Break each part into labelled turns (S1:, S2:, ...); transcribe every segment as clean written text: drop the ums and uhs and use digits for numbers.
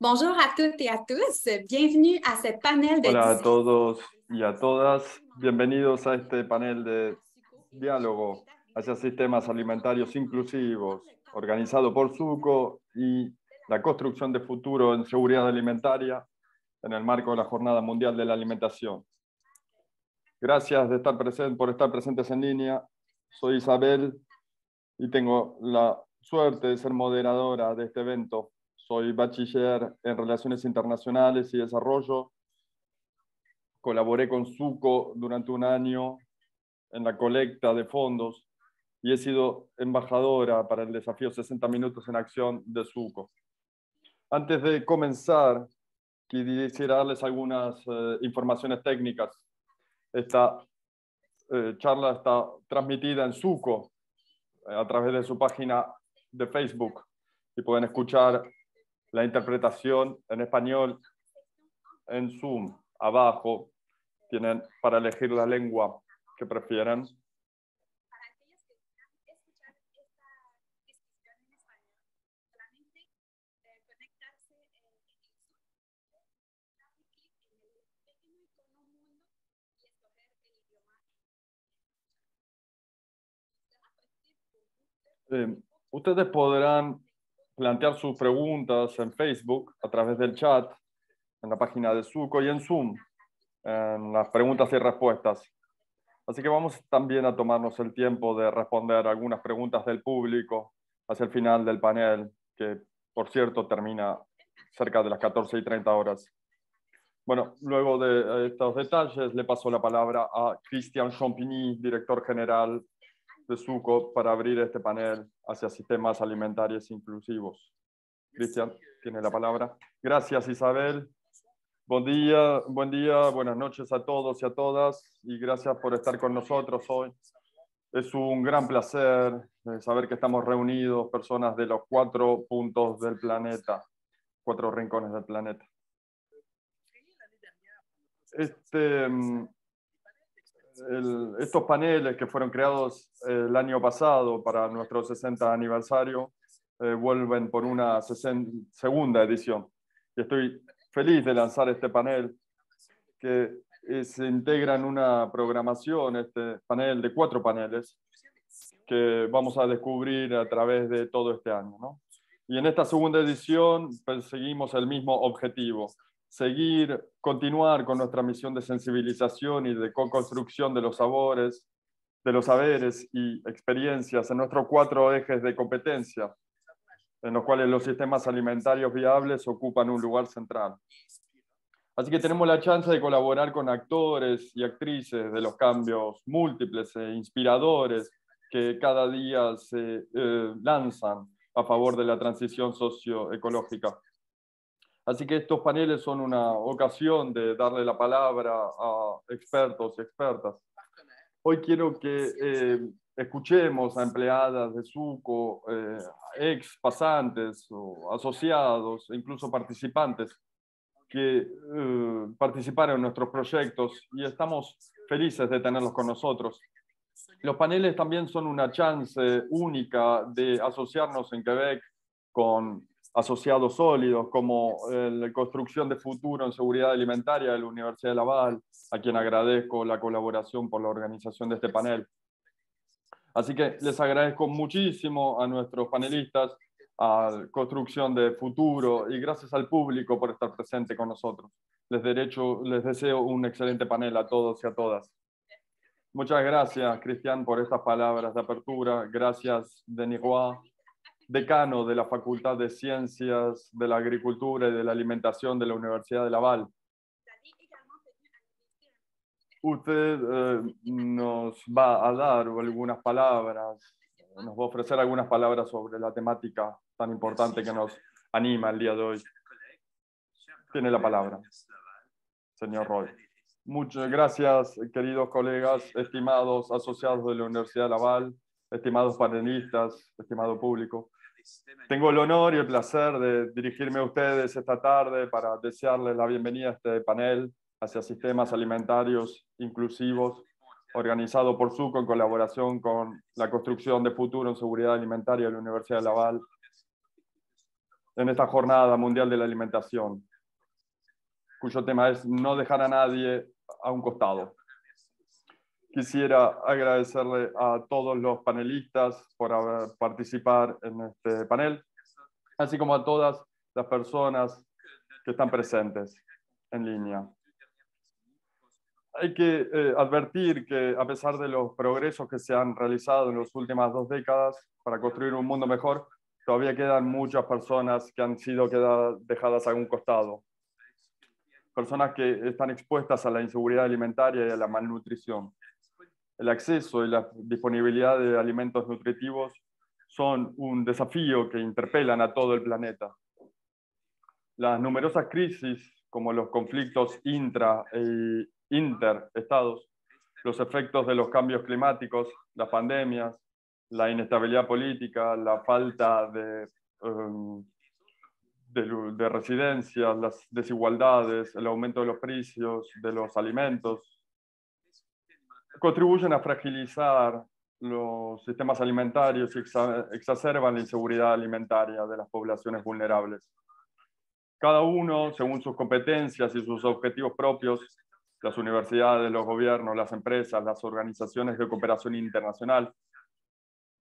S1: Bonjour à toutes et à tous. Bienvenue à ce panel de
S2: Hola a
S1: discussion.
S2: todos y a todas. Bienvenidos a este panel de diálogo hacia sistemas alimentarios inclusivos, organizado por SUCO y la construcción de futuro en seguridad alimentaria en el marco de la Jornada Mundial de la Alimentación. Gracias por estar presentes en línea. Soy Isabel y tengo la suerte de ser moderadora de este evento. Soy bachiller en Relaciones Internacionales y Desarrollo. Colaboré con SUCO durante un año en la colecta de fondos y he sido embajadora para el desafío 60 minutos en acción de SUCO. Antes de comenzar, quisiera darles algunas informaciones técnicas. Esta charla está transmitida en SUCO a través de su página de Facebook y pueden escuchar la interpretación en español en Zoom. Abajo tienen para elegir la lengua que prefieran.
S1: Para aquellos que quieran escuchar esta discusión en español, solamente conectarse en Zoom, darle clic en el pequeño icono mundo y escoger el idioma.
S2: Ustedes podrán plantear sus preguntas en Facebook a través del chat, en la página de SUCO y en Zoom, en las preguntas y respuestas. Así que vamos también a tomarnos el tiempo de responder algunas preguntas del público hacia el final del panel, que por cierto termina cerca de las 14:30 horas. Bueno, luego de estos detalles le paso la palabra a Christian Champigny, director general de SUCO, para abrir este panel hacia sistemas alimentarios inclusivos. Christian, tiene la palabra. Gracias, Isabel. Buen día, buenas noches a todos y a todas, y gracias por estar con nosotros hoy. Es un gran placer saber que estamos reunidos, personas de los 4 puntos del planeta, 4 rincones del planeta. Estos paneles que fueron creados el año pasado para nuestro 60 aniversario vuelven por una segunda edición. Y estoy feliz de lanzar este panel que se integra en una programación, este panel de 4 paneles que vamos a descubrir a través de todo este año, ¿no? Y en esta segunda edición perseguimos el mismo objetivo: continuar con nuestra misión de sensibilización y de co-construcción de los saberes y experiencias en nuestros 4 ejes de competencia, en los cuales los sistemas alimentarios viables ocupan un lugar central. Así que tenemos la chance de colaborar con actores y actrices de los cambios múltiples e inspiradores que cada día se lanzan a favor de la transición socioecológica. Así que estos paneles son una ocasión de darle la palabra a expertos y expertas. Hoy quiero que escuchemos a empleadas de SUCO, ex pasantes o asociados, e incluso participantes que participaron en nuestros proyectos, y estamos felices de tenerlos con nosotros. Los paneles también son una chance única de asociarnos en Quebec con asociados sólidos como la construcción de futuro en seguridad alimentaria de la Universidad de Laval, a quien agradezco la colaboración por la organización de este panel. Así que les agradezco muchísimo a nuestros panelistas, a la construcción de futuro, y gracias al público por estar presente con nosotros. Les deseo un excelente panel a todos y a todas. Muchas gracias, Cristian, por estas palabras de apertura. Gracias, Denis Roy, decano de la Facultad de Ciencias de la Agricultura y de la Alimentación de la Universidad de Laval. Usted nos va a dar algunas palabras, nos va a ofrecer algunas palabras sobre la temática tan importante que nos anima el día de hoy. Tiene la palabra, señor Roy. Muchas gracias, queridos colegas, estimados asociados de la Universidad de Laval, estimados panelistas, estimado público. Tengo el honor y el placer de dirigirme a ustedes esta tarde para desearles la bienvenida a este panel hacia sistemas alimentarios inclusivos, organizado por SUCO en colaboración con la construcción de futuro en seguridad alimentaria de la Universidad de Laval. en esta Jornada Mundial de la Alimentación, cuyo tema es no dejar a nadie a un costado. Quisiera agradecerle a todos los panelistas por participar en este panel, así como a todas las personas que están presentes en línea. Hay que advertir que a pesar de los progresos que se han realizado en las últimas 2 décadas para construir un mundo mejor, todavía quedan muchas personas que han sido dejadas a un costado. Personas que están expuestas a la inseguridad alimentaria y a la malnutrición. El acceso y la disponibilidad de alimentos nutritivos son un desafío que interpelan a todo el planeta. Las numerosas crisis, como los conflictos intra e interestados, los efectos de los cambios climáticos, las pandemias, la inestabilidad política, la falta de residencias, las desigualdades, el aumento de los precios de los alimentos, contribuyen a fragilizar los sistemas alimentarios y exacerban la inseguridad alimentaria de las poblaciones vulnerables. Cada uno, según sus competencias y sus objetivos propios, las universidades, los gobiernos, las empresas, las organizaciones de cooperación internacional,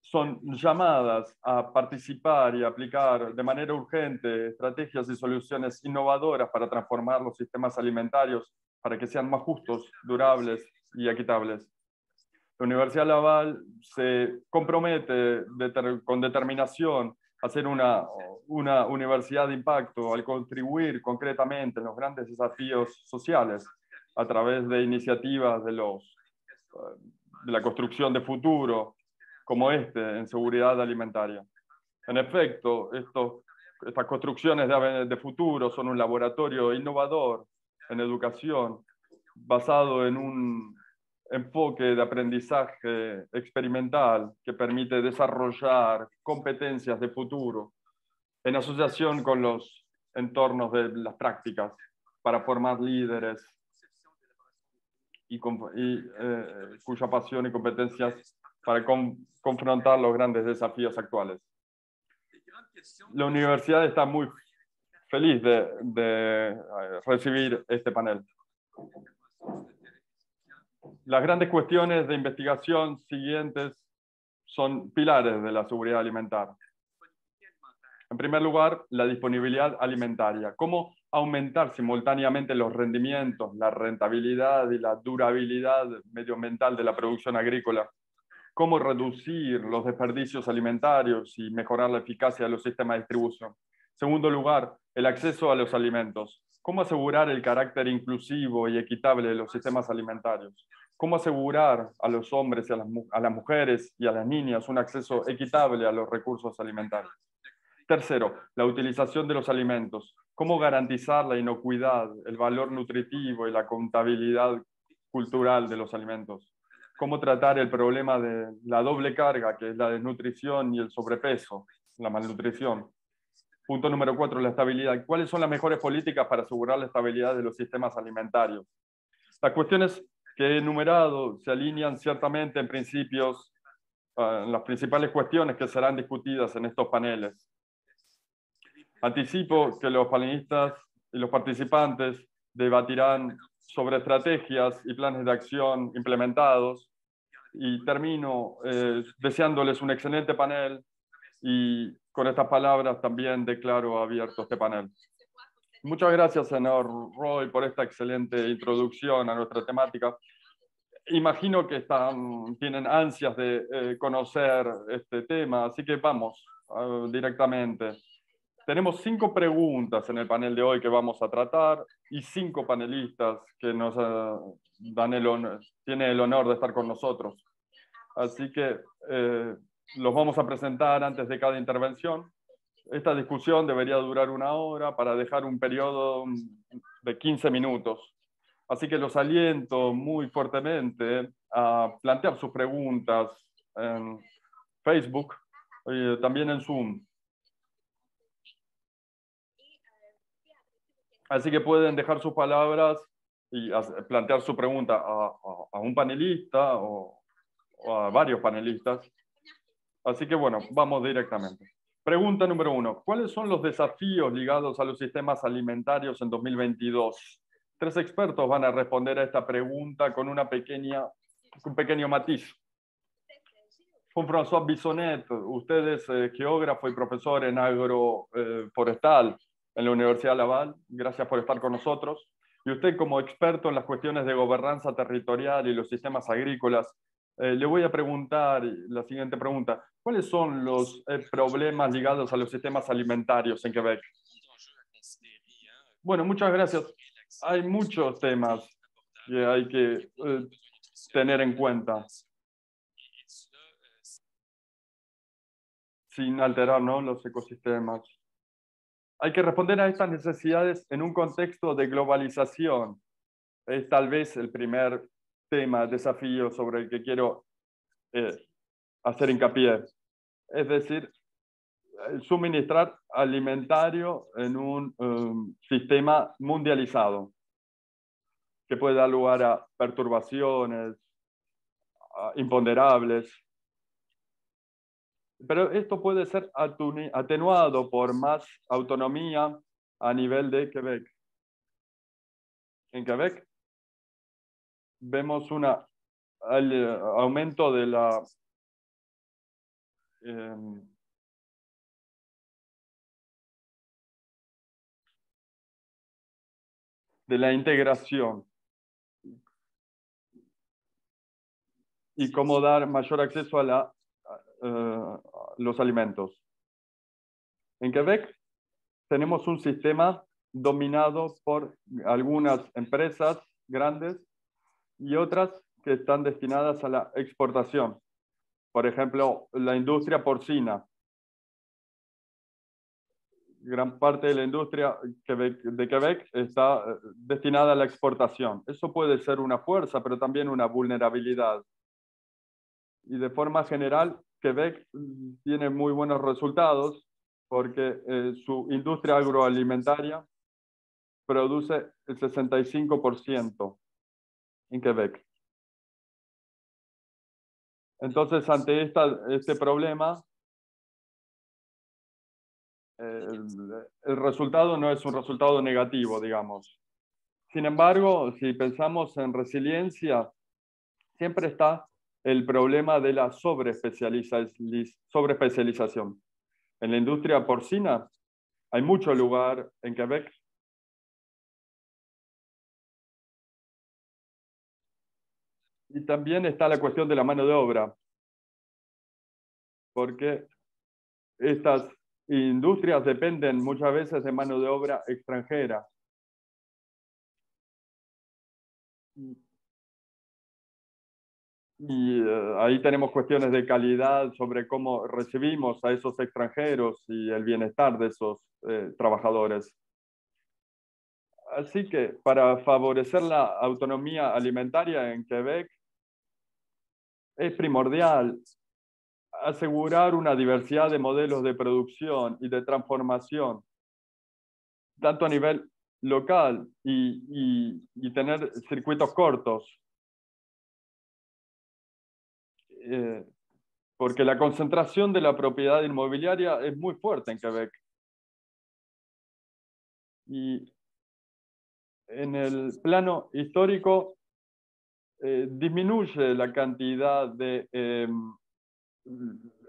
S2: son llamadas a participar y aplicar de manera urgente estrategias y soluciones innovadoras para transformar los sistemas alimentarios para que sean más justos, durables y equitables. La Universidad Laval se compromete con determinación a ser una universidad de impacto al contribuir concretamente en los grandes desafíos sociales a través de iniciativas de la construcción de futuro, como en seguridad alimentaria. En efecto, estas construcciones de futuro son un laboratorio innovador en educación basado en un enfoque de aprendizaje experimental que permite desarrollar competencias de futuro en asociación con los entornos de las prácticas para formar líderes cuya pasión y competencias para confrontar los grandes desafíos actuales. La universidad está muy feliz de recibir este panel. Las grandes cuestiones de investigación siguientes son pilares de la seguridad alimentaria. En primer lugar, la disponibilidad alimentaria. ¿Cómo aumentar simultáneamente los rendimientos, la rentabilidad y la durabilidad medioambiental de la producción agrícola? ¿Cómo reducir los desperdicios alimentarios y mejorar la eficacia de los sistemas de distribución? Segundo lugar, el acceso a los alimentos. ¿Cómo asegurar el carácter inclusivo y equitable de los sistemas alimentarios? ¿Cómo asegurar a los hombres y a las mujeres y a las niñas un acceso equitable a los recursos alimentarios? Tercero, la utilización de los alimentos. ¿Cómo garantizar la inocuidad, el valor nutritivo y la contabilidad cultural de los alimentos? ¿Cómo tratar el problema de la doble carga, que es la desnutrición y el sobrepeso, la malnutrición? Punto número 4, la estabilidad. ¿Cuáles son las mejores políticas para asegurar la estabilidad de los sistemas alimentarios? Las cuestiones que he enumerado se alinean ciertamente en principios, en las principales cuestiones que serán discutidas en estos paneles. Anticipo que los panelistas y los participantes debatirán sobre estrategias y planes de acción implementados y termino deseándoles un excelente panel y con estas palabras también declaro abierto este panel. Muchas gracias, senador Roy, por esta excelente introducción a nuestra temática. Imagino que tienen ansias de conocer este tema, así que vamos directamente. Tenemos 5 preguntas en el panel de hoy que vamos a tratar y 5 panelistas que nos tienen el honor de estar con nosotros. Así que los vamos a presentar antes de cada intervención. Esta discusión debería durar 1 hora para dejar un periodo de 15 minutos. Así que los aliento muy fuertemente a plantear sus preguntas en Facebook y también en Zoom. Así que pueden dejar sus palabras y plantear su pregunta a un panelista o a varios panelistas. Así que bueno, vamos directamente. Pregunta número 1. ¿Cuáles son los desafíos ligados a los sistemas alimentarios en 2022? 3 expertos van a responder a esta pregunta con un pequeño matiz. Con François Bissonnet, usted es geógrafo y profesor en agroforestal en la Universidad Laval. Gracias por estar con nosotros. Y usted, como experto en las cuestiones de gobernanza territorial y los sistemas agrícolas, le voy a preguntar la siguiente pregunta. ¿Cuáles son los problemas ligados a los sistemas alimentarios en Quebec? Bueno, muchas gracias. Hay muchos temas que hay que tener en cuenta, sin alterar, ¿no?, los ecosistemas. Hay que responder a estas necesidades en un contexto de globalización. Es tal vez el primer tema, desafío sobre el que quiero hacer hincapié. Es decir, suministrar alimentario en un sistema mundializado que puede dar lugar a perturbaciones imponderables. Pero esto puede ser atenuado por más autonomía a nivel de Quebec. En Quebec vemos un aumento de la integración y cómo dar mayor acceso a los alimentos. En Quebec tenemos un sistema dominado por algunas empresas grandes y otras que están destinadas a la exportación. Por ejemplo, la industria porcina. Gran parte de la industria de Quebec está destinada a la exportación. Eso puede ser una fuerza, pero también una vulnerabilidad. Y de forma general, Quebec tiene muy buenos resultados porque su industria agroalimentaria produce el 65% en Quebec. Entonces, ante este problema, el resultado no es un resultado negativo, digamos. Sin embargo, si pensamos en resiliencia, siempre está el problema de la sobreespecialización. En la industria porcina hay mucho lugar en Quebec. Y también está la cuestión de la mano de obra, porque estas industrias dependen muchas veces de mano de obra extranjera. Y ahí tenemos cuestiones de calidad sobre cómo recibimos a esos extranjeros y el bienestar de esos trabajadores. Así que para favorecer la autonomía alimentaria en Quebec, es primordial asegurar una diversidad de modelos de producción y de transformación, tanto a nivel local y tener circuitos cortos. Porque la concentración de la propiedad inmobiliaria es muy fuerte en Quebec. Y en el plano histórico disminuye la cantidad de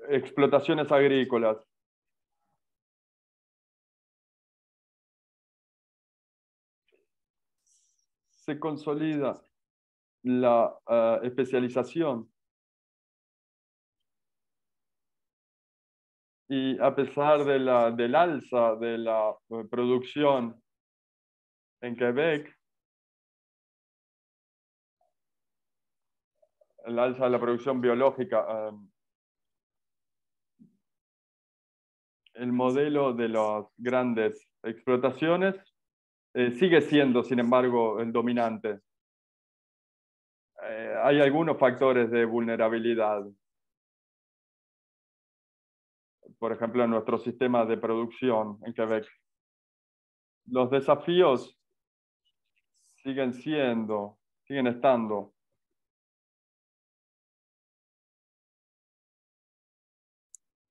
S2: explotaciones agrícolas. Se consolida la especialización. Y a pesar del alza de la producción en Quebec, el alza de la producción biológica, el modelo de las grandes explotaciones sigue siendo, sin embargo, el dominante. Hay algunos factores de vulnerabilidad. Por ejemplo, en nuestro sistema de producción en Quebec. Los desafíos siguen estando.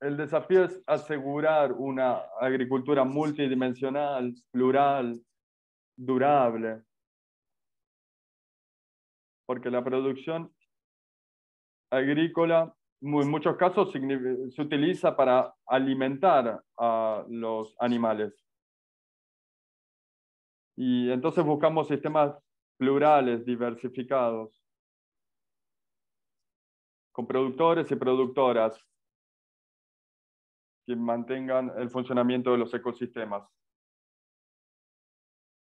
S2: el desafío es asegurar una agricultura multidimensional, plural, durable, porque la producción agrícola en muchos casos se utiliza para alimentar a los animales. Y entonces buscamos sistemas plurales, diversificados, con productores y productoras que mantengan el funcionamiento de los ecosistemas.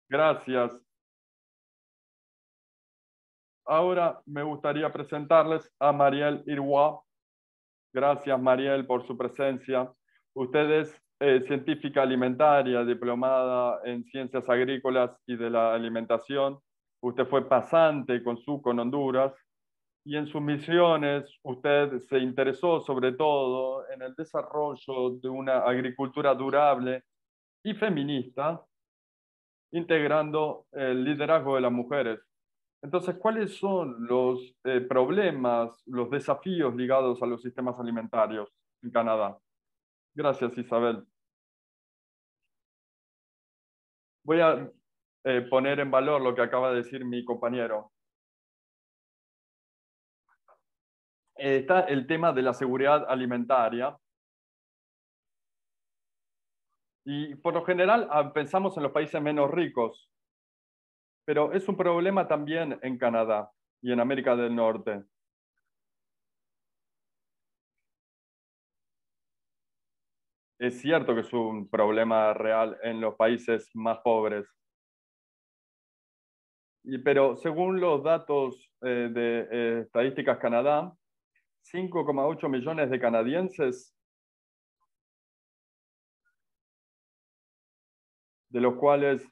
S2: Gracias. Ahora me gustaría presentarles a Mariel Irwa. Gracias, Mariel, por su presencia. Usted es científica alimentaria, diplomada en ciencias agrícolas y de la alimentación. Usted fue pasante con Honduras y en sus misiones usted se interesó sobre todo en el desarrollo de una agricultura durable y feminista, integrando el liderazgo de las mujeres. Entonces, ¿cuáles son los problemas, los desafíos ligados a los sistemas alimentarios en Canadá? Gracias, Isabel. Voy a poner en valor lo que acaba de decir mi compañero. Está el tema de la seguridad alimentaria. Y por lo general pensamos en los países menos ricos, pero es un problema también en Canadá y en América del Norte. Es cierto que es un problema real en los países más pobres. Pero según los datos de Estadísticas Canadá, 5,8 millones de canadienses, de los cuales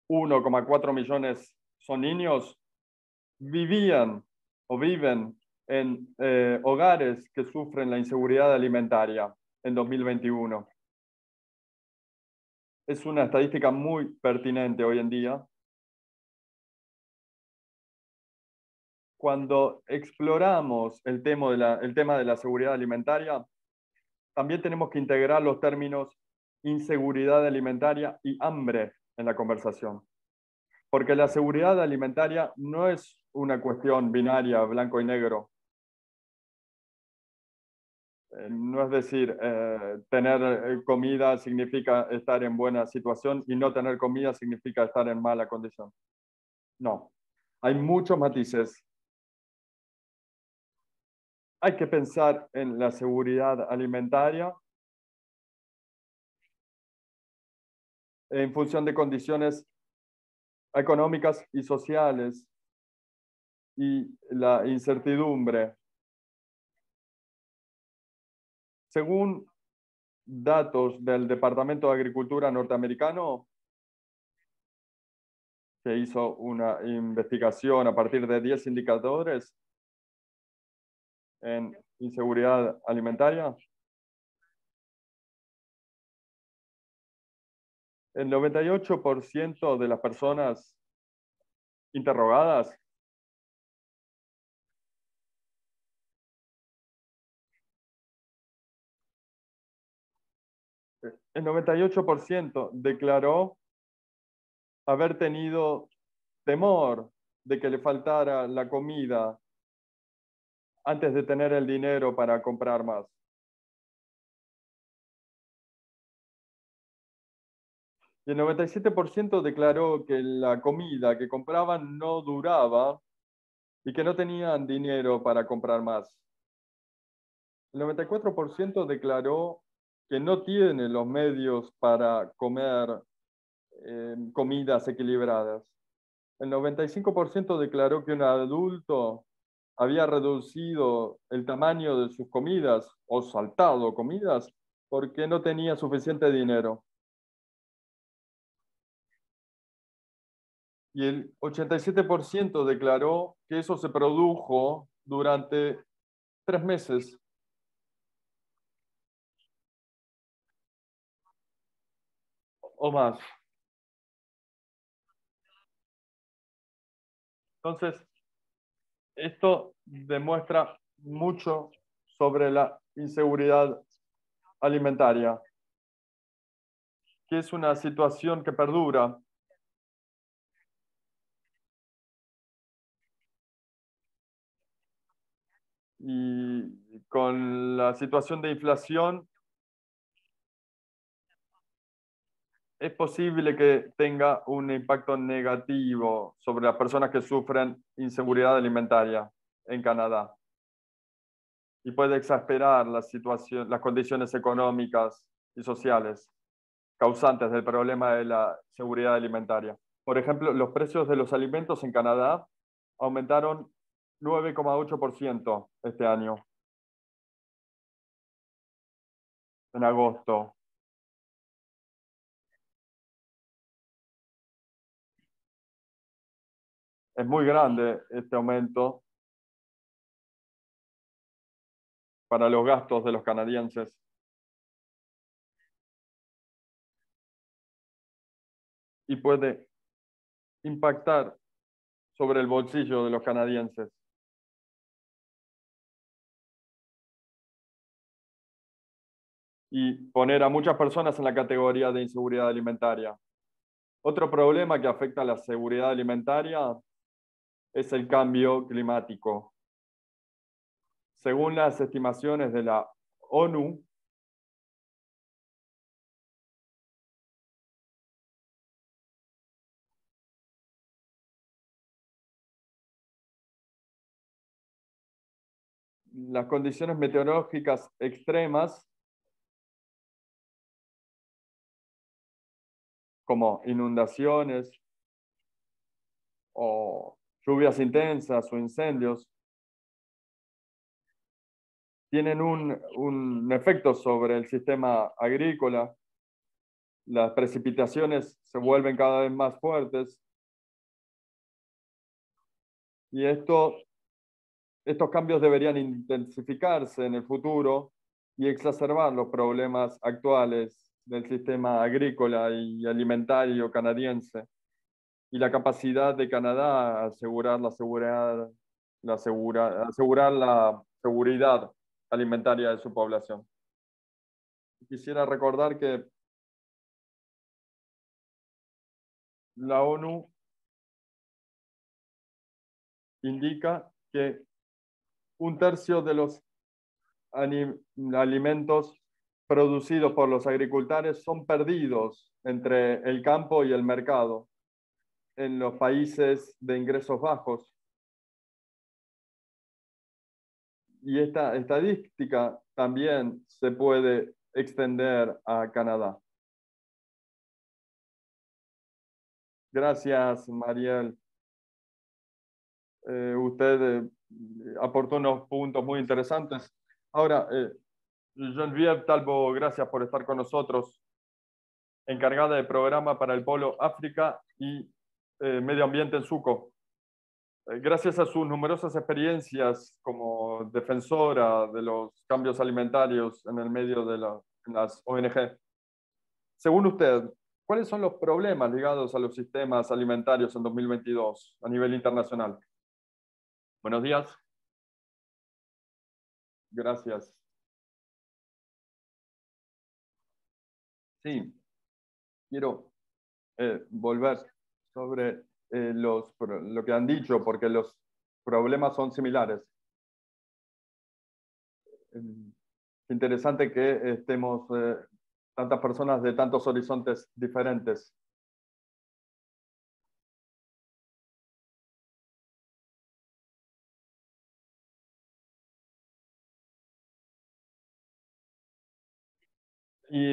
S2: 1,4 millones son niños, vivían o viven en hogares que sufren la inseguridad alimentaria en 2021. Es una estadística muy pertinente hoy en día. Cuando exploramos el tema de la seguridad alimentaria, también tenemos que integrar los términos inseguridad alimentaria y hambre en la conversación. Porque la seguridad alimentaria no es una cuestión binaria, blanco y negro. No es decir, tener comida significa estar en buena situación y no tener comida significa estar en mala condición. No, hay muchos matices. Hay que pensar en la seguridad alimentaria en función de condiciones económicas y sociales y la incertidumbre. Según datos del Departamento de Agricultura norteamericano, que hizo una investigación a partir de 10 indicadores en inseguridad alimentaria, el 98% de las personas interrogadas el 98% declaró haber tenido temor de que le faltara la comida antes de tener el dinero para comprar más. Y el 97% declaró que la comida que compraban no duraba y que no tenían dinero para comprar más. El 94% declaró que no tiene los medios para comer comidas equilibradas. El 95% declaró que un adulto había reducido el tamaño de sus comidas o saltado comidas porque no tenía suficiente dinero. Y el 87% declaró que eso se produjo durante 3 meses. O más. Entonces, esto demuestra mucho sobre la inseguridad alimentaria, que es una situación que perdura. Y con la situación de inflación, es posible que tenga un impacto negativo sobre las personas que sufren inseguridad alimentaria en Canadá y puede exasperar la situación, las condiciones económicas y sociales causantes del problema de la seguridad alimentaria. Por ejemplo, los precios de los alimentos en Canadá aumentaron 9,8% este año, en agosto. Es muy grande este aumento para los gastos de los canadienses. Y puede impactar sobre el bolsillo de los canadienses. Y poner a muchas personas en la categoría de inseguridad alimentaria. Otro problema que afecta a la seguridad alimentaria es el cambio climático. Según las estimaciones de la ONU, las condiciones meteorológicas extremas, como inundaciones o lluvias intensas o incendios, tienen un efecto sobre el sistema agrícola. Las precipitaciones se vuelven cada vez más fuertes y estos cambios deberían intensificarse en el futuro y exacerbar los problemas actuales del sistema agrícola y alimentario canadiense y la capacidad de Canadá a asegurar asegurar la seguridad alimentaria de su población. Quisiera recordar que la ONU indica que un tercio de los alimentos producidos por los agricultores son perdidos entre el campo y el mercado en los países de ingresos bajos. Y esta estadística también se puede extender a Canadá. Gracias, Mariel. Usted aportó unos puntos muy interesantes. Ahora, Geneviève Talbot, gracias por estar con nosotros, encargada de programa para el Polo África y Medio Ambiente en Suco. Gracias a sus numerosas experiencias como defensora de los cambios alimentarios en el medio de en las ONG, según usted, ¿cuáles son los problemas ligados a los sistemas alimentarios en 2022 a nivel internacional? Buenos días. Gracias. Sí, quiero volver sobre lo que han dicho, porque los problemas son similares. Interesante que estemos tantas personas de tantos horizontes diferentes.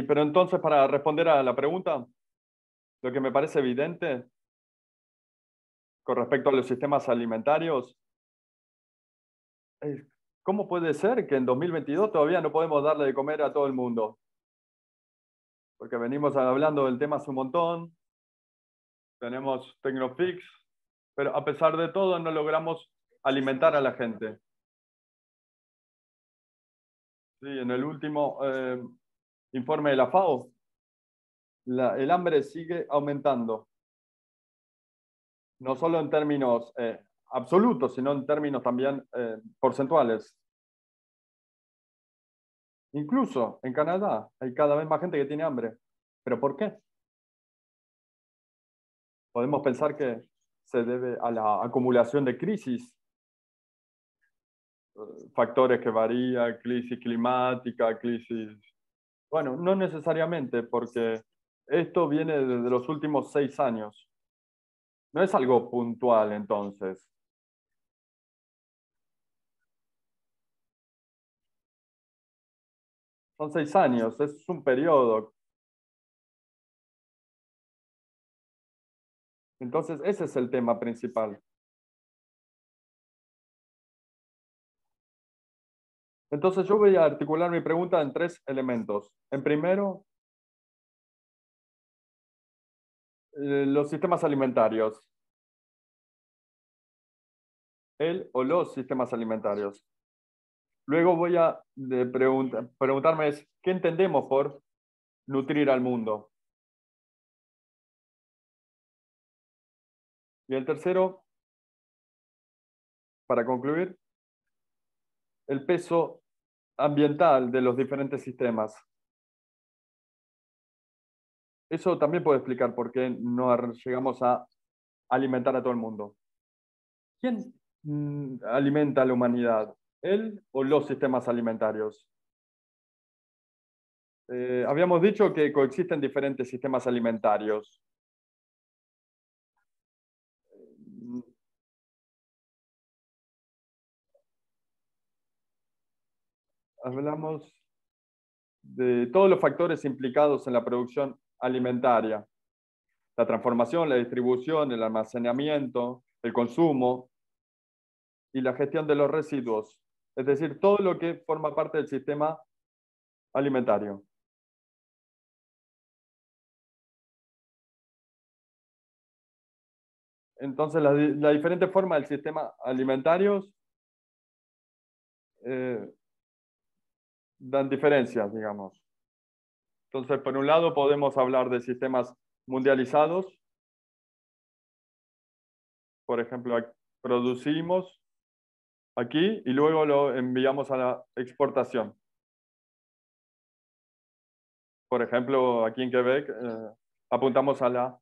S2: Pero entonces, para responder a la pregunta, lo que me parece evidente con respecto a los sistemas alimentarios es cómo puede ser que en 2022 todavía no podemos darle de comer a todo el mundo. Porque venimos hablando del tema hace un montón, tenemos Tecnofix, pero a pesar de todo no logramos alimentar a la gente. Sí, en el último informe de la FAO, el hambre sigue aumentando, no solo en términos absolutos, sino en términos también porcentuales. Incluso en Canadá hay cada vez más gente que tiene hambre. ¿Pero por qué? Podemos pensar que se debe a la acumulación de crisis, factores que varían, crisis climática, crisis... Bueno, no necesariamente, porque esto viene desde los últimos 6 años. No es algo puntual, entonces. Son 6 años, es un periodo. Entonces, ese es el tema principal. Entonces, yo voy a articular mi pregunta en 3 elementos. En primero, los sistemas alimentarios. El o los sistemas alimentarios. Luego voy a preguntarme ¿qué entendemos por nutrir al mundo? Y el tercero, para concluir, el peso ambiental de los diferentes sistemas. Eso también puede explicar por qué no llegamos a alimentar a todo el mundo. ¿Quién alimenta a la humanidad? ¿Él o los sistemas alimentarios? Habíamos dicho que coexisten diferentes sistemas alimentarios. Hablamos de todos los factores implicados en la producción alimentaria. La transformación, la distribución, el almacenamiento, el consumo y la gestión de los residuos. Es decir, todo lo que forma parte del sistema alimentario. Entonces, la diferente forma del sistema alimentarios eh, dan diferencias, digamos. Entonces, por un lado, podemos hablar de sistemas mundializados. Por ejemplo, producimos aquí y luego lo enviamos a la exportación. Por ejemplo, aquí en Quebec apuntamos a la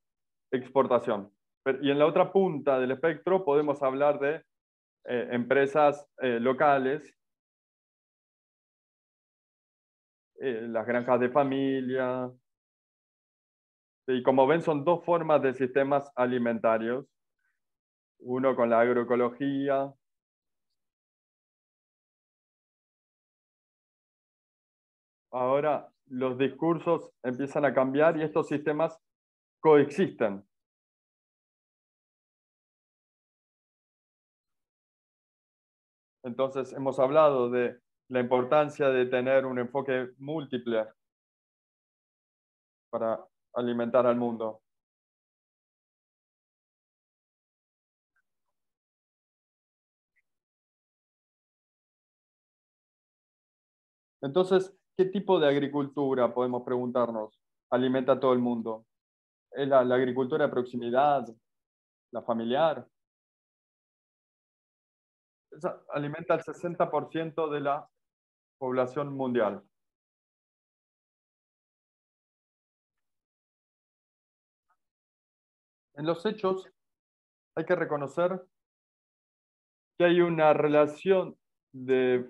S2: exportación. Y en la otra punta del espectro podemos hablar de empresas locales, las granjas de familia. Y como ven, son dos formas de sistemas alimentarios. Uno con la agroecología. Ahora los discursos empiezan a cambiar y estos sistemas coexisten. Entonces, hemos hablado de la importancia de tener un enfoque múltiple para alimentar al mundo. Entonces, ¿qué tipo de agricultura, podemos preguntarnos, alimenta a todo el mundo? ¿Es la agricultura de proximidad, la familiar? Esa alimenta al 60% de la población mundial. En los hechos, hay que reconocer que hay una relación de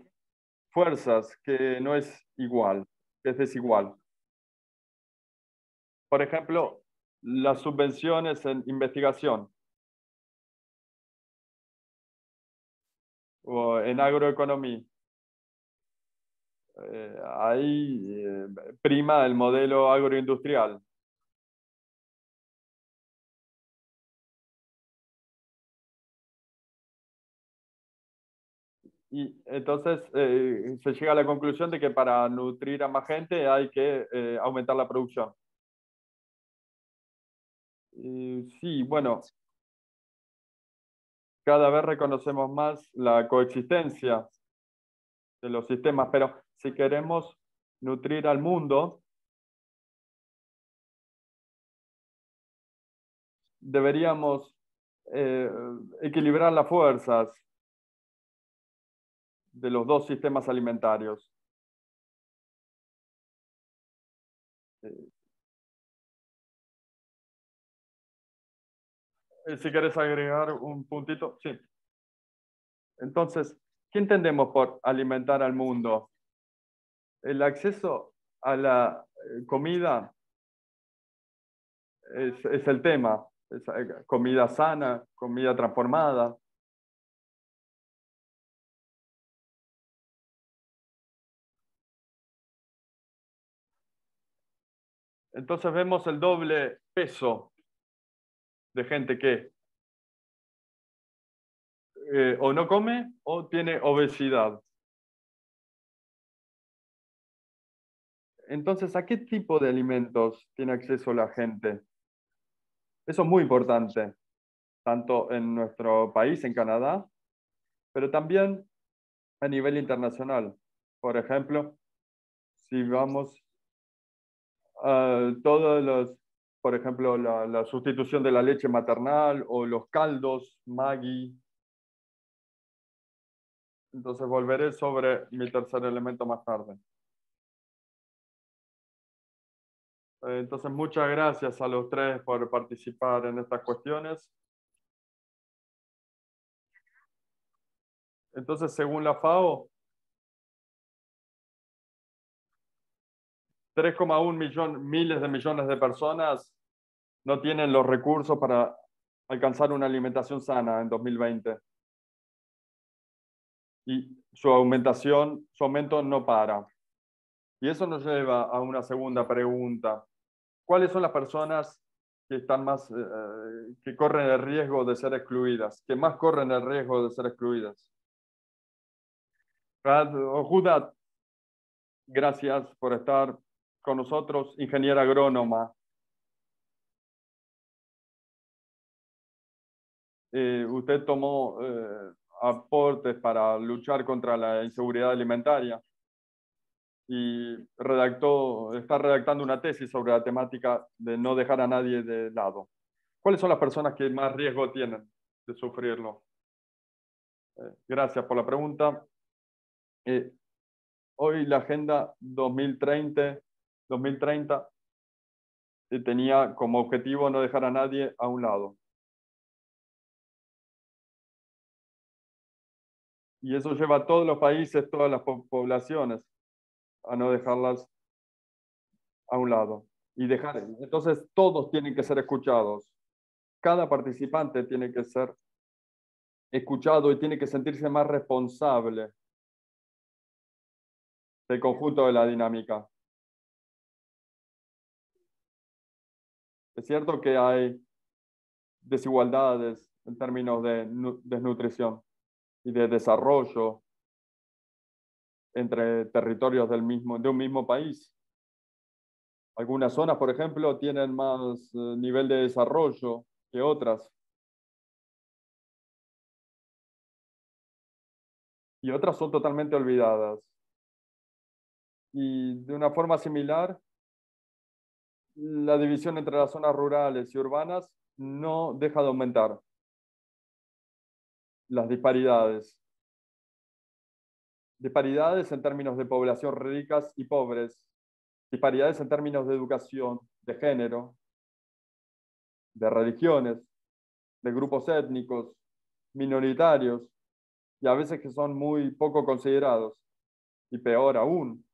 S2: fuerzas que no es igual, que es desigual. Por ejemplo, las subvenciones en investigación o en agroeconomía. Ahí prima el modelo agroindustrial. Y entonces se llega a la conclusión de que para nutrir a más gente hay que aumentar la producción. Sí, bueno, cada vez reconocemos más la coexistencia de los sistemas, pero si queremos nutrir al mundo, deberíamos eh, equilibrar las fuerzas de los dos sistemas alimentarios. Si quieres agregar un puntito, sí. Entonces, ¿qué entendemos por alimentar al mundo? El acceso a la comida es el tema. Es, comida sana, comida transformada. Entonces vemos el doble peso de gente que o no come o tiene obesidad. Entonces, ¿a qué tipo de alimentos tiene acceso la gente? Eso es muy importante, tanto en nuestro país, en Canadá, pero también a nivel internacional. Por ejemplo, si vamos a todos los, por ejemplo, la sustitución de la leche maternal o los caldos, Maggi. Entonces volveré sobre mi tercer elemento más tarde. Entonces, muchas gracias a los tres por participar en estas cuestiones. Entonces, según la FAO, 3,1 miles de millones de personas no tienen los recursos para alcanzar una alimentación sana en 2020. Y su aumento no para. Y eso nos lleva a una segunda pregunta. ¿Cuáles son las personas que están más, que corren el riesgo de ser excluidas, que más corren el riesgo de ser excluidas? Judat, gracias por estar con nosotros, ingeniera agrónoma. Usted tomó aportes para luchar contra la inseguridad alimentaria y está redactando una tesis sobre la temática de no dejar a nadie de lado. ¿Cuáles son las personas que más riesgo tienen de sufrirlo? Gracias por la pregunta. Hoy la Agenda 2030 tenía como objetivo no dejar a nadie a un lado. Y eso lleva a todos los países, todas las poblaciones, a no dejarlas a un lado. Entonces todos tienen que ser escuchados. Cada participante tiene que ser escuchado y tiene que sentirse más responsable del conjunto de la dinámica. Es cierto que hay desigualdades en términos de desnutrición y de desarrollo entre territorios de un mismo país. Algunas zonas, por ejemplo, tienen más nivel de desarrollo que otras. Y otras son totalmente olvidadas. Y de una forma similar, la división entre las zonas rurales y urbanas no deja de aumentar. Las disparidades. Disparidades en términos de población ricas y pobres. Disparidades en términos de educación, de género, de religiones, de grupos étnicos, minoritarios, y a veces que son muy poco considerados. Y peor aún,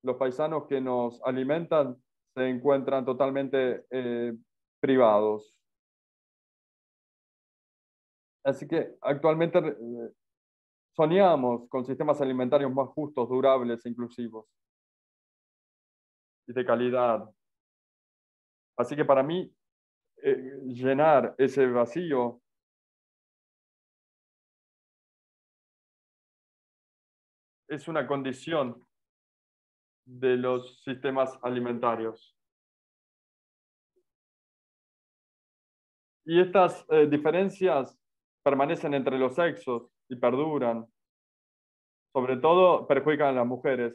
S2: los paisanos que nos alimentan se encuentran totalmente privados. Así que actualmente soñamos con sistemas alimentarios más justos, durables e inclusivos y de calidad. Así que para mí, llenar ese vacío es una condición de los sistemas alimentarios. Y estas diferencias permanecen entre los sexos y perduran. Sobre todo perjudican a las mujeres.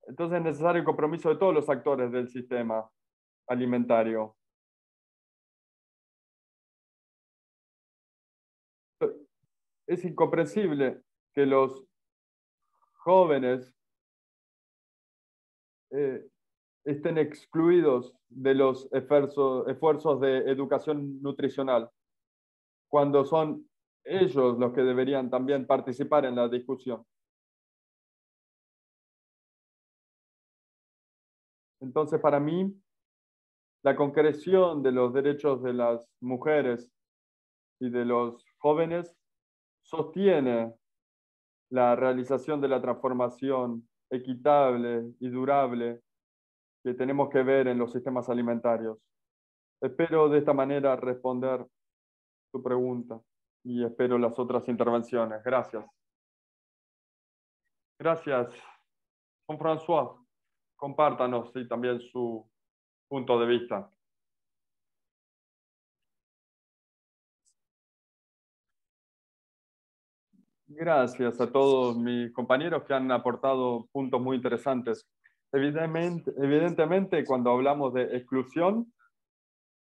S2: Entonces es necesario el compromiso de todos los actores del sistema alimentario. Es incomprensible que los jóvenes estén excluidos de los esfuerzos de educación nutricional, cuando son ellos los que deberían también participar en la discusión. Entonces, para mí, la concreción de los derechos de las mujeres y de los jóvenes sostiene la realización de la transformación equitable y durable que tenemos que ver en los sistemas alimentarios. Espero de esta manera responder tu pregunta y espero las otras intervenciones. Gracias. Gracias. Jean-François, compártanos sí, también su punto de vista. Gracias a todos mis compañeros que han aportado puntos muy interesantes. Evidentemente, cuando hablamos de exclusión,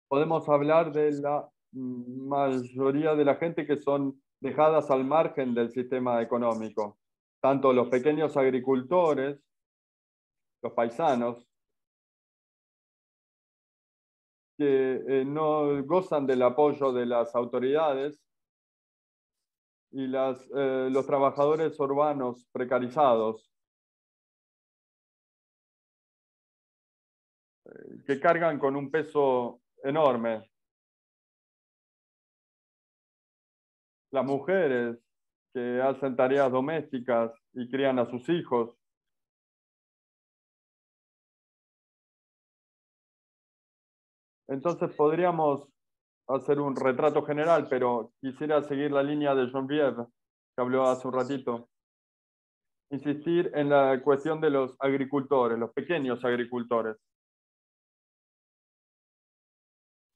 S2: podemos hablar de la mayoría de la gente que son dejadas al margen del sistema económico. Tanto los pequeños agricultores, los paisanos, que no gozan del apoyo de las autoridades, y los trabajadores urbanos precarizados, que cargan con un peso enorme. Las mujeres que hacen tareas domésticas y crían a sus hijos. Entonces podríamos hacer un retrato general, pero quisiera seguir la línea de Geneviève, que habló hace un ratito. Insistir en la cuestión de los agricultores, los pequeños agricultores.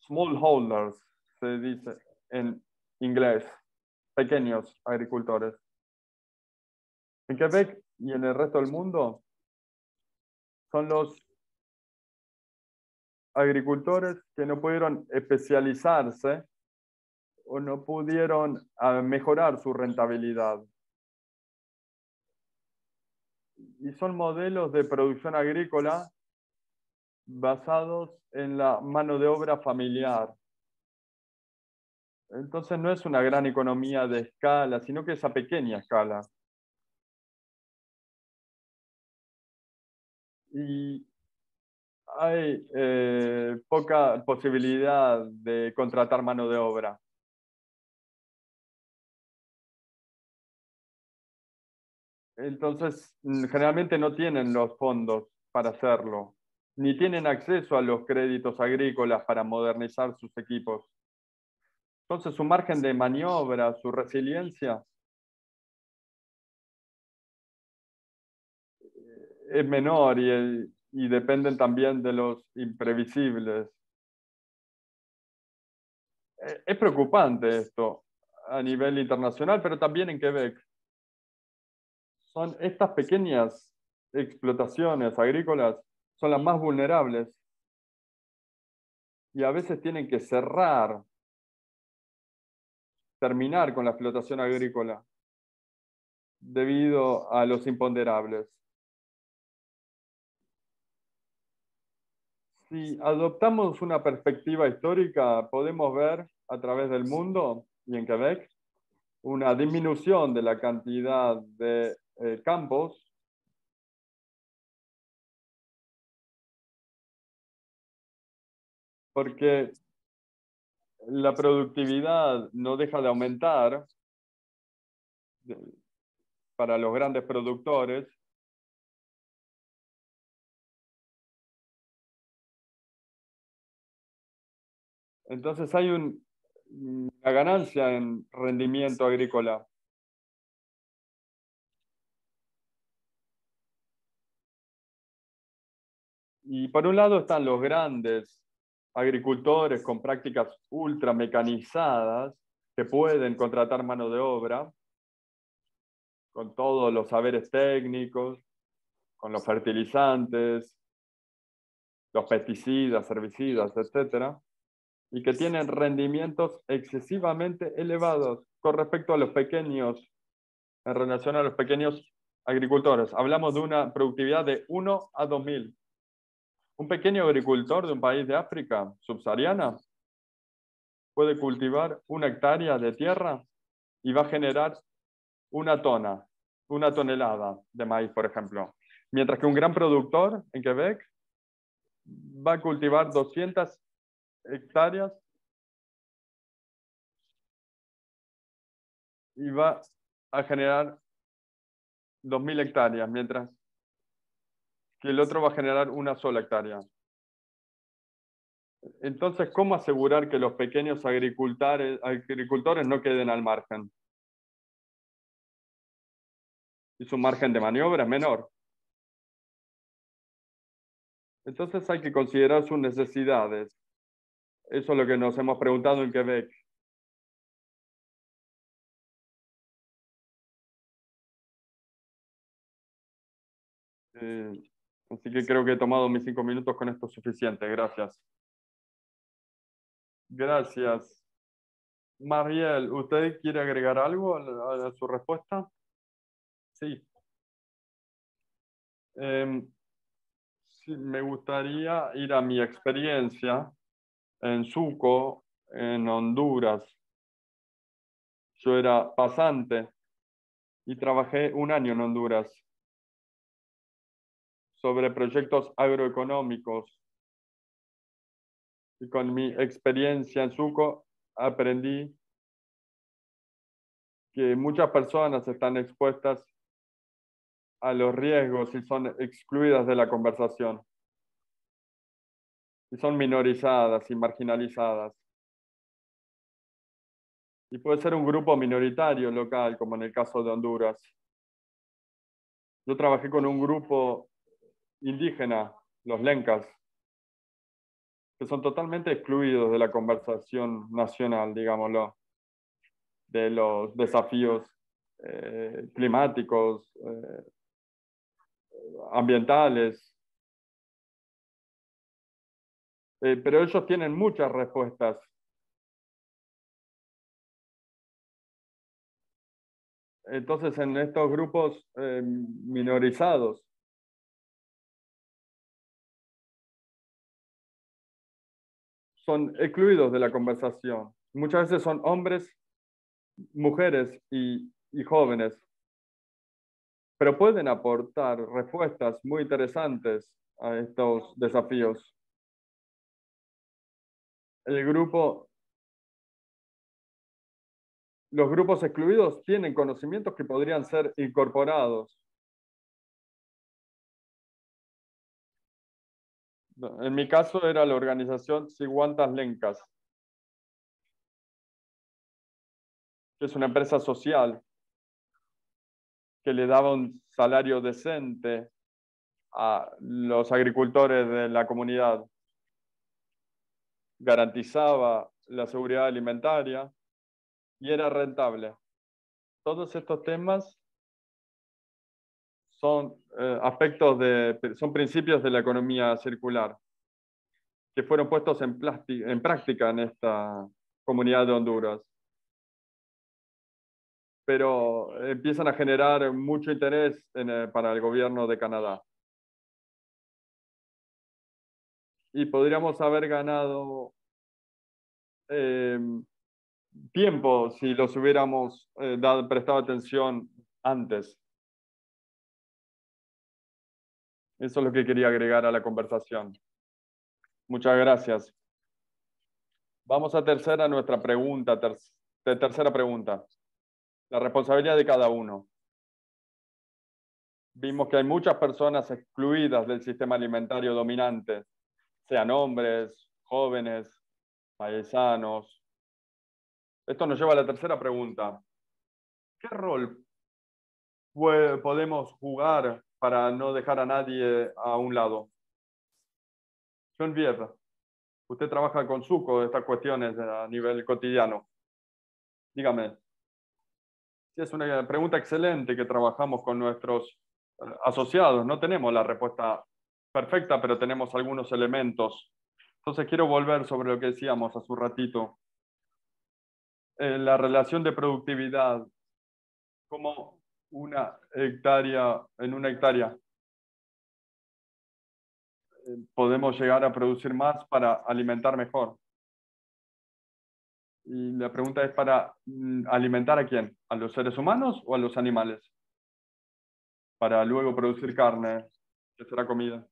S2: Smallholders, se dice en inglés, pequeños agricultores. En Quebec y en el resto del mundo son los agricultores que no pudieron especializarse o no pudieron mejorar su rentabilidad. Y son modelos de producción agrícola basados en la mano de obra familiar. Entonces no es una gran economía de escala, sino que es a pequeña escala. Y hay poca posibilidad de contratar mano de obra. Entonces, generalmente no tienen los fondos para hacerlo, ni tienen acceso a los créditos agrícolas para modernizar sus equipos. Entonces, su margen de maniobra, su resiliencia es menor y dependen también de los imprevisibles. Es preocupante esto a nivel internacional, pero también en Quebec. Son estas pequeñas explotaciones agrícolas, son las más vulnerables y a veces tienen que cerrar, terminar con la explotación agrícola debido a los imponderables. Si adoptamos una perspectiva histórica, podemos ver a través del mundo y en Quebec una disminución de la cantidad de campos porque la productividad no deja de aumentar para los grandes productores. Entonces hay una ganancia en rendimiento agrícola. Y por un lado están los grandes agricultores con prácticas ultra mecanizadas que pueden contratar mano de obra con todos los saberes técnicos, con los fertilizantes, los pesticidas, herbicidas, etcétera, y que tienen rendimientos excesivamente elevados con respecto a los pequeños, en relación a los pequeños agricultores. Hablamos de una productividad de 1 a 2000. Un pequeño agricultor de un país de África subsahariana puede cultivar 1 hectárea de tierra y va a generar una tonelada de maíz, por ejemplo. Mientras que un gran productor en Quebec va a cultivar 200 hectáreas y va a generar 2000 hectáreas, mientras que el otro va a generar 1 sola hectárea. Entonces, ¿cómo asegurar que los pequeños agricultores no queden al margen? Y su margen de maniobra es menor. Entonces hay que considerar sus necesidades. Eso es lo que nos hemos preguntado en Quebec. Así que creo que he tomado mis 5 minutos, con esto es suficiente. Gracias. Gracias. Mariel, ¿usted quiere agregar algo a su respuesta? Sí. Sí, me gustaría ir a mi experiencia en Suco, en Honduras. Yo era pasante y trabajé 1 año en Honduras sobre proyectos agroeconómicos. Y con mi experiencia en Suco aprendí que muchas personas están expuestas a los riesgos y son excluidas de la conversación. Y son minorizadas y marginalizadas. Y puede ser un grupo minoritario local, como en el caso de Honduras. Yo trabajé con un grupo indígena, los Lencas, que son totalmente excluidos de la conversación nacional, digámoslo, de los desafíos climáticos, ambientales. Pero ellos tienen muchas respuestas. Entonces, en estos grupos minorizados, son excluidos de la conversación. Muchas veces son hombres, mujeres y jóvenes, pero pueden aportar respuestas muy interesantes a estos desafíos. Los grupos excluidos tienen conocimientos que podrían ser incorporados. En mi caso era la organización Siguantas Lencas, que es una empresa social que le daba un salario decente a los agricultores de la comunidad, garantizaba la seguridad alimentaria y era rentable. Todos estos temas son son principios de la economía circular que fueron puestos en práctica en esta comunidad de Honduras. Pero empiezan a generar mucho interés para el gobierno de Canadá. Y podríamos haber ganado tiempo si los hubiéramos prestado atención antes. Eso es lo que quería agregar a la conversación. Muchas gracias. Vamos a nuestra pregunta, tercera pregunta. La responsabilidad de cada uno. Vimos que hay muchas personas excluidas del sistema alimentario dominante, sean hombres, jóvenes, paisanos. Esto nos lleva a la tercera pregunta. ¿Qué rol podemos jugar para no dejar a nadie a un lado? Geneviève, usted trabaja con Suco estas cuestiones a nivel cotidiano. Dígame. Sí, es una pregunta excelente que trabajamos con nuestros asociados. No tenemos la respuesta perfecta, pero tenemos algunos elementos. Entonces quiero volver sobre lo que decíamos hace un ratito. La relación de productividad. ¿Cómo en una hectárea podemos llegar a producir más para alimentar mejor. Y la pregunta es para alimentar a quién, ¿a los seres humanos o a los animales? Para luego producir carne, que será comida.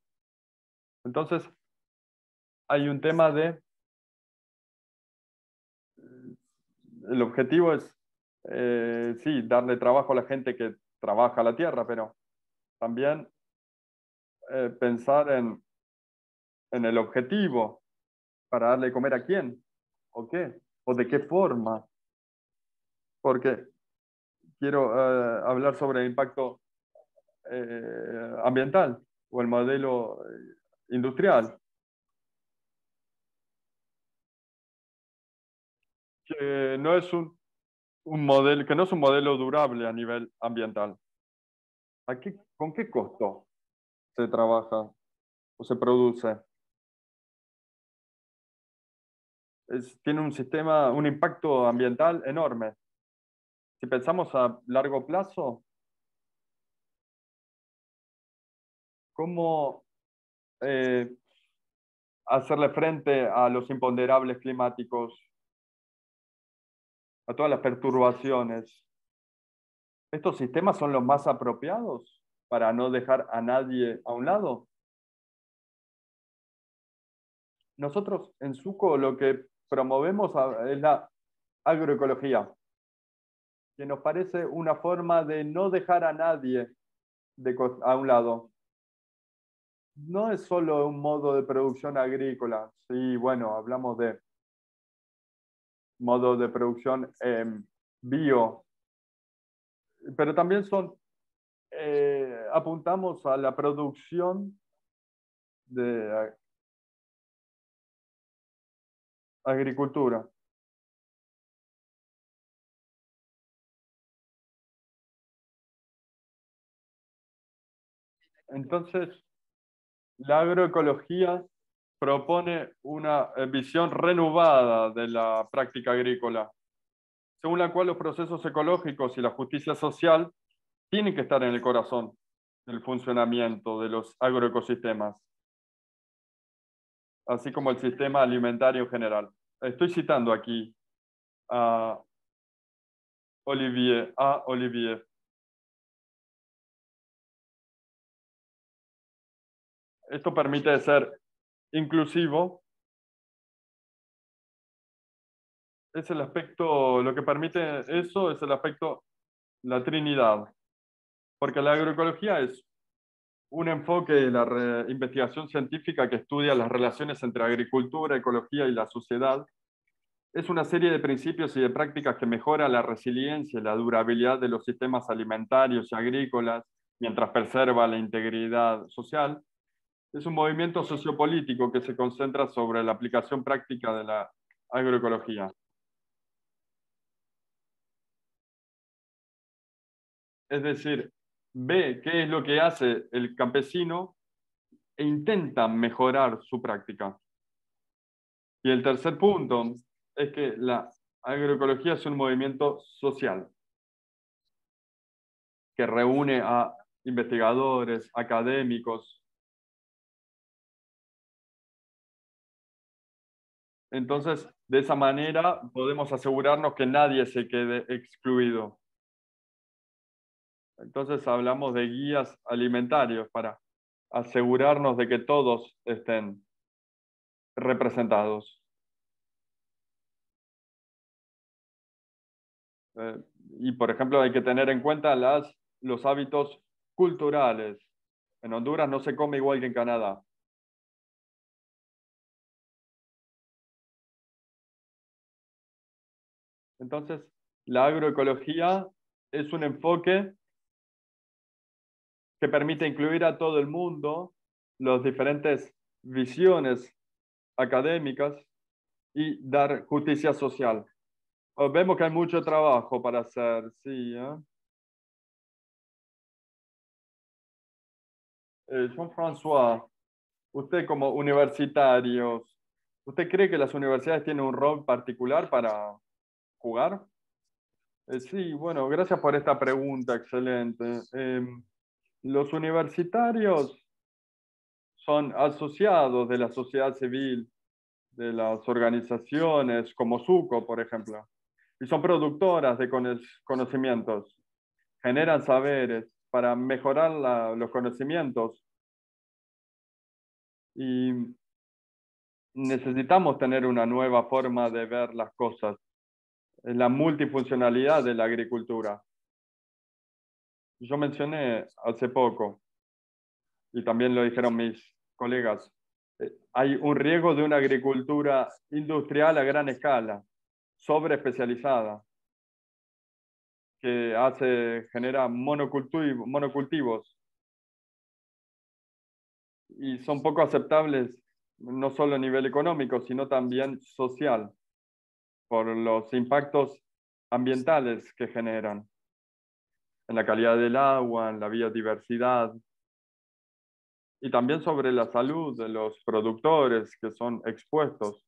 S2: Entonces, hay un tema de, el objetivo es, sí, darle trabajo a la gente que trabaja la tierra, pero también pensar en el objetivo para darle de comer a quién, o qué, o de qué forma. Porque quiero hablar sobre el impacto ambiental o el modelo industrial, que no es un modelo, que no es un modelo durable a nivel ambiental. ¿Con qué costo se trabaja o se produce? Tiene un sistema, un impacto ambiental enorme. Si pensamos a largo plazo, ¿cómo eh, hacerle frente a los imponderables climáticos, a todas las perturbaciones? ¿Estos sistemas son los más apropiados para no dejar a nadie a un lado? Nosotros en Suco lo que promovemos es la agroecología, que nos parece una forma de no dejar a nadie a un lado. No es solo un modo de producción agrícola. Sí, bueno, hablamos de modo de producción bio, pero también apuntamos a la producción de agricultura. Entonces, la agroecología propone una visión renovada de la práctica agrícola, según la cual los procesos ecológicos y la justicia social tienen que estar en el corazón del funcionamiento de los agroecosistemas, así como el sistema alimentario en general. Estoy citando aquí a Olivier. Esto permite ser inclusivo. Es el aspecto, lo que permite eso es el aspecto, la Trinidad, porque la agroecología es un enfoque de la investigación científica que estudia las relaciones entre agricultura, ecología y la sociedad. Es una serie de principios y de prácticas que mejora la resiliencia y la durabilidad de los sistemas alimentarios y agrícolas mientras preserva la integridad social. Es un movimiento sociopolítico que se concentra sobre la aplicación práctica de la agroecología. Es decir, ve qué es lo que hace el campesino e intenta mejorar su práctica. Y el tercer punto es que la agroecología es un movimiento social que reúne a investigadores, académicos. Entonces, de esa manera podemos asegurarnos que nadie se quede excluido. Entonces, hablamos de guías alimentarios para asegurarnos de que todos estén representados. Eh, y, por ejemplo, hay que tener en cuenta los hábitos culturales. En Honduras no se come igual que en Canadá. Entonces, la agroecología es un enfoque que permite incluir a todo el mundo, las diferentes visiones académicas y dar justicia social. Vemos que hay mucho trabajo para hacer, sí. Jean-François, usted como universitario, ¿usted cree que las universidades tienen un rol particular para jugar? Sí, bueno, gracias por esta pregunta, excelente. Los universitarios son asociados de la sociedad civil, de las organizaciones como SUCO, por ejemplo, y son productoras de conocimientos, generan saberes para mejorar los conocimientos y necesitamos tener una nueva forma de ver las cosas, la multifuncionalidad de la agricultura. Yo mencioné hace poco, y también lo dijeron mis colegas, hay un riesgo de una agricultura industrial a gran escala, sobreespecializada, que genera monocultivos y son poco aceptables no solo a nivel económico, sino también social, por los impactos ambientales que generan en la calidad del agua, en la biodiversidad y también sobre la salud de los productores que son expuestos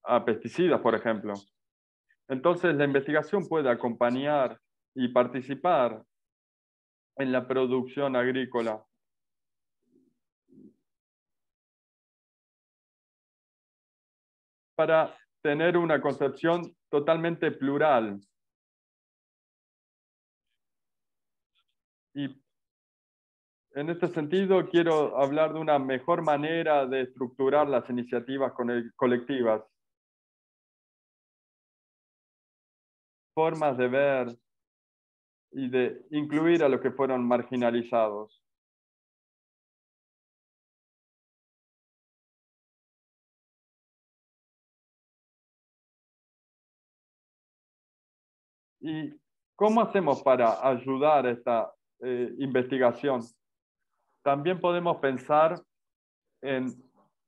S2: a pesticidas, por ejemplo. Entonces, la investigación puede acompañar y participar en la producción agrícola para tener una concepción totalmente plural. Y en este sentido, quiero hablar de una mejor manera de estructurar las iniciativas colectivas, formas de ver y de incluir a los que fueron marginalizados. ¿Y cómo hacemos para ayudar a esta investigación? También podemos pensar en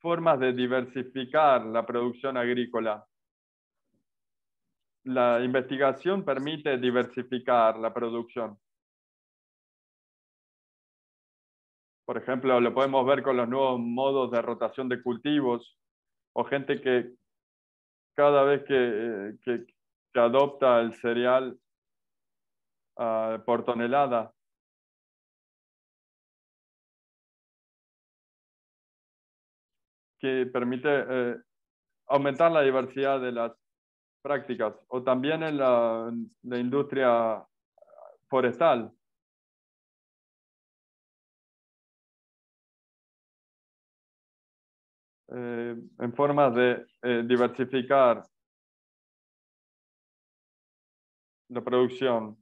S2: formas de diversificar la producción agrícola. La investigación permite diversificar la producción. Por ejemplo, lo podemos ver con los nuevos modos de rotación de cultivos o gente que cada vez que adopta el cereal por tonelada, que permite aumentar la diversidad de las prácticas, o también en la industria forestal. En formas de diversificar la producción.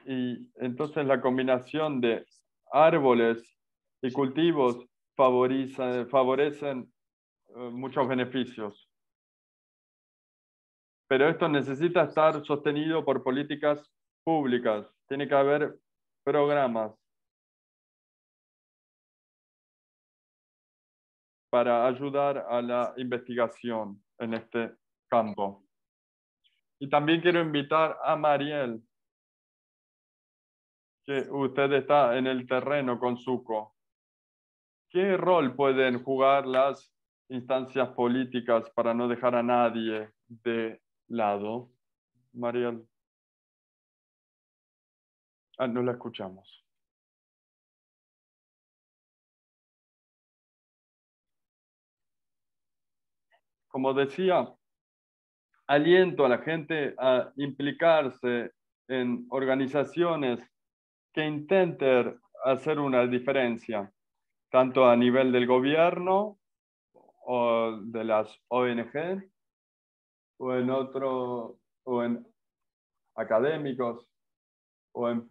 S2: Y entonces la combinación de árboles y cultivos favorecen muchos beneficios. Pero esto necesita estar sostenido por políticas públicas. Tiene que haber programas para ayudar a la investigación en este campo. Y también quiero invitar a Mariel, que usted está en el terreno con Suco. ¿Qué rol pueden jugar las instancias políticas para no dejar a nadie de lado? Mariel. No la escuchamos. Como decía, aliento a la gente a implicarse en organizaciones que intenten hacer una diferencia, tanto a nivel del gobierno o de las ONG o en académicos o en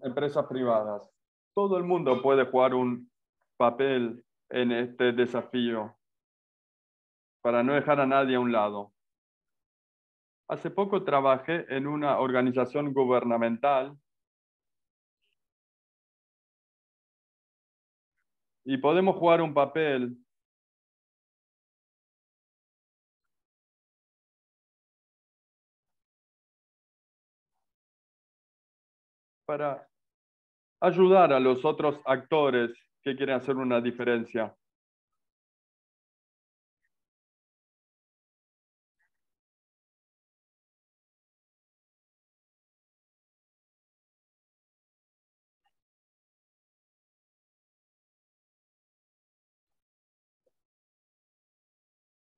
S2: empresas privadas. Todo el mundo puede jugar un papel en este desafío para no dejar a nadie a un lado. Hace poco trabajé en una organización gubernamental y podemos jugar un papel para ayudar a los otros actores que quieren hacer una diferencia.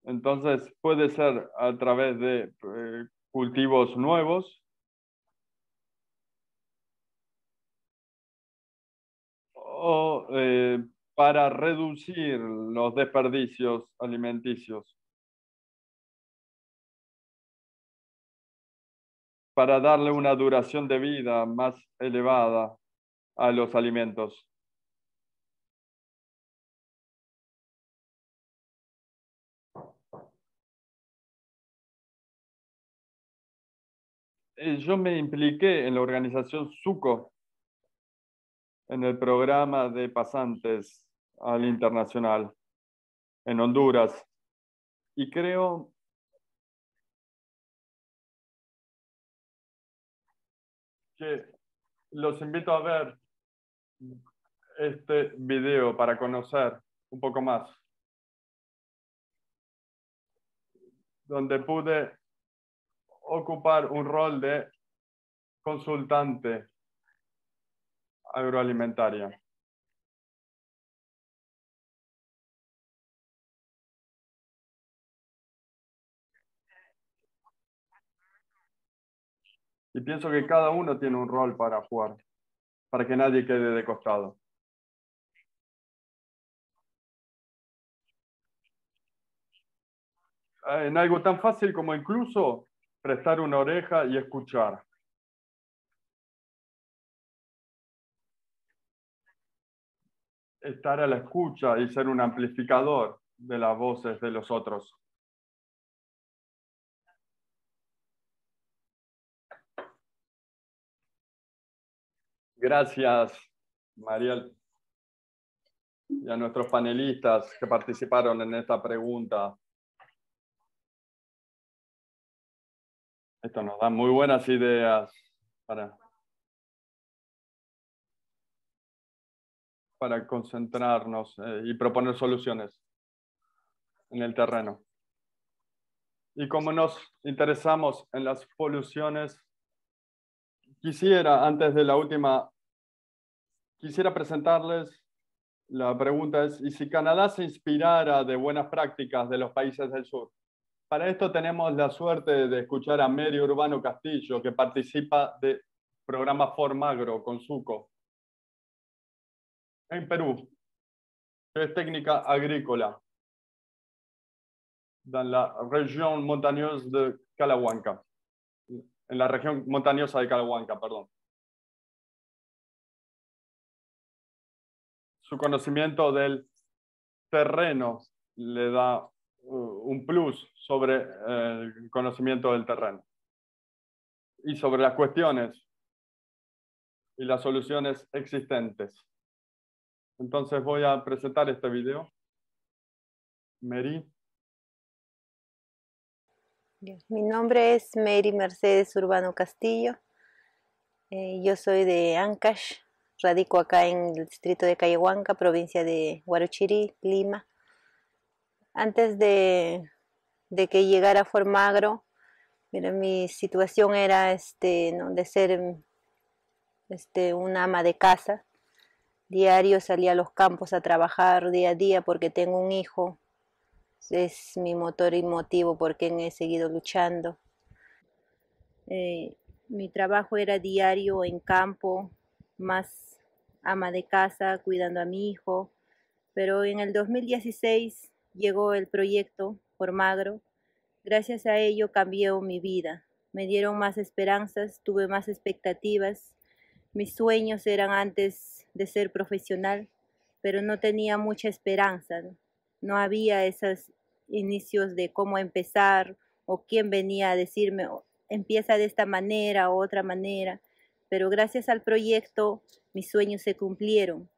S2: Entonces puede ser a través de cultivos nuevos o para reducir los desperdicios alimenticios, para darle una duración de vida más elevada a los alimentos. Yo me impliqué en la organización SUCO, en el programa de pasantes al internacional en Honduras, y creo que los invito a ver este video para conocer un poco más, donde pude ocupar un rol de consultante agroalimentaria. Y pienso que cada uno tiene un rol para jugar, para que nadie quede de costado. En algo tan fácil como incluso prestar una oreja y escuchar. Estar a la escucha y ser un amplificador de las voces de los otros. Gracias, Mariel, y a nuestros panelistas que participaron en esta pregunta. Esto nos da muy buenas ideas para concentrarnos y proponer soluciones en el terreno. Y como nos interesamos en las poluciones, antes de la última, quisiera presentarles la pregunta es, ¿y si Canadá se inspirara de buenas prácticas de los países del sur? Para esto tenemos la suerte de escuchar a Mary Urbano Castillo, que participa del programa Formagro con SUCO en Perú, que es técnica agrícola en la región montañosa de Calahuanca, en la región montañosa de Calahuanca, perdón. Su conocimiento del terreno le da un plus sobre el conocimiento del terreno y sobre las cuestiones y las soluciones existentes. Entonces voy a presentar este video. Mary.
S3: Mi nombre es Mary Mercedes Urbano Castillo. Yo soy de Ancash, radico acá en el distrito de Cayahuanca, provincia de Huarochirí, Lima. Antes de que llegara a Formagro, mi situación era ¿no? de ser una ama de casa. Diario salía a los campos a trabajar día a día porque tengo un hijo. Es mi motor y motivo por quien he seguido luchando. Mi trabajo era diario en campo, más ama de casa, cuidando a mi hijo, pero en el 2016 llegó el proyecto Formagro. Gracias a ello cambió mi vida, me dieron más esperanzas, tuve más expectativas. Mis sueños eran antes de ser profesional, pero no tenía mucha esperanza, no había esos inicios de cómo empezar o quién venía a decirme empieza de esta manera o otra manera, pero gracias al proyecto mis sueños se cumplieron.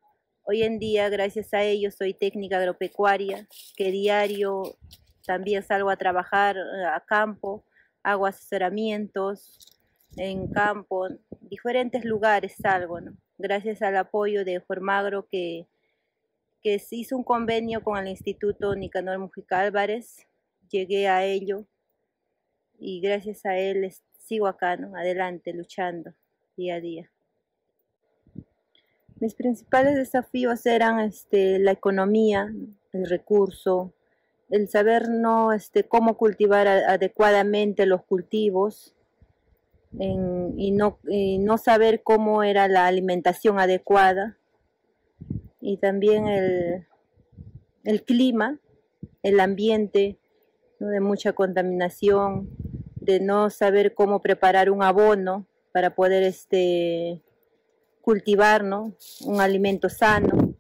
S3: Hoy en día, gracias a ello, soy técnica agropecuaria, que diario también salgo a trabajar a campo, hago asesoramientos en campo, diferentes lugares salgo, ¿no? Gracias al apoyo de Formagro que se hizo un convenio con el Instituto Nicanor Mujica Álvarez, llegué a ello y gracias a él sigo acá, ¿no? Adelante, luchando día a día. Mis principales desafíos eran la economía, el recurso, el saber no cómo cultivar adecuadamente los cultivos y no saber cómo era la alimentación adecuada, y también el clima, el ambiente, ¿no? De mucha contaminación, de no saber cómo preparar un abono para poder cultivar, ¿no? Un alimento sano.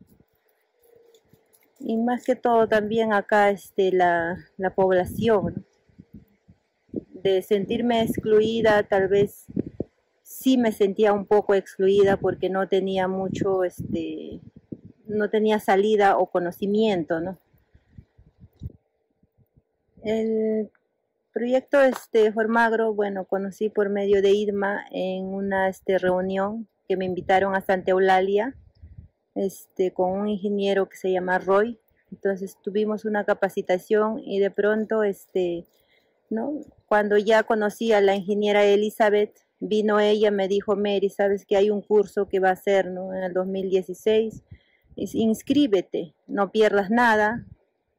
S3: Y más que todo también acá la población, ¿no? De sentirme excluida, tal vez sí me sentía un poco excluida porque no tenía mucho, no tenía salida o conocimiento, ¿no? El proyecto Formagro, bueno, conocí por medio de Irma en una reunión que me invitaron a Santa Eulalia, con un ingeniero que se llama Roy. Entonces tuvimos una capacitación y de pronto, ¿no? Cuando ya conocí a la ingeniera Elizabeth, vino ella, me dijo: Mary, sabes que hay un curso que va a hacer, ¿no? En el 2016, inscríbete, no pierdas nada.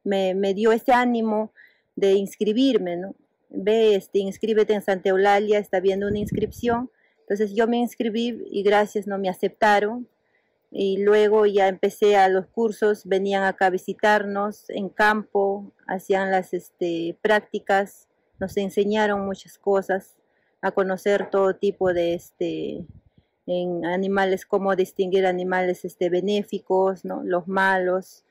S3: Me dio ese ánimo de inscribirme, ¿no? Ve, inscríbete en Santa Eulalia, está viendo una inscripción. Entonces yo me inscribí y gracias, no me aceptaron. Y luego ya empecé a los cursos, venían acá a visitarnos en campo, hacían las prácticas, nos enseñaron muchas cosas, a conocer todo tipo de en animales, cómo distinguir animales benéficos, ¿no? Los malos,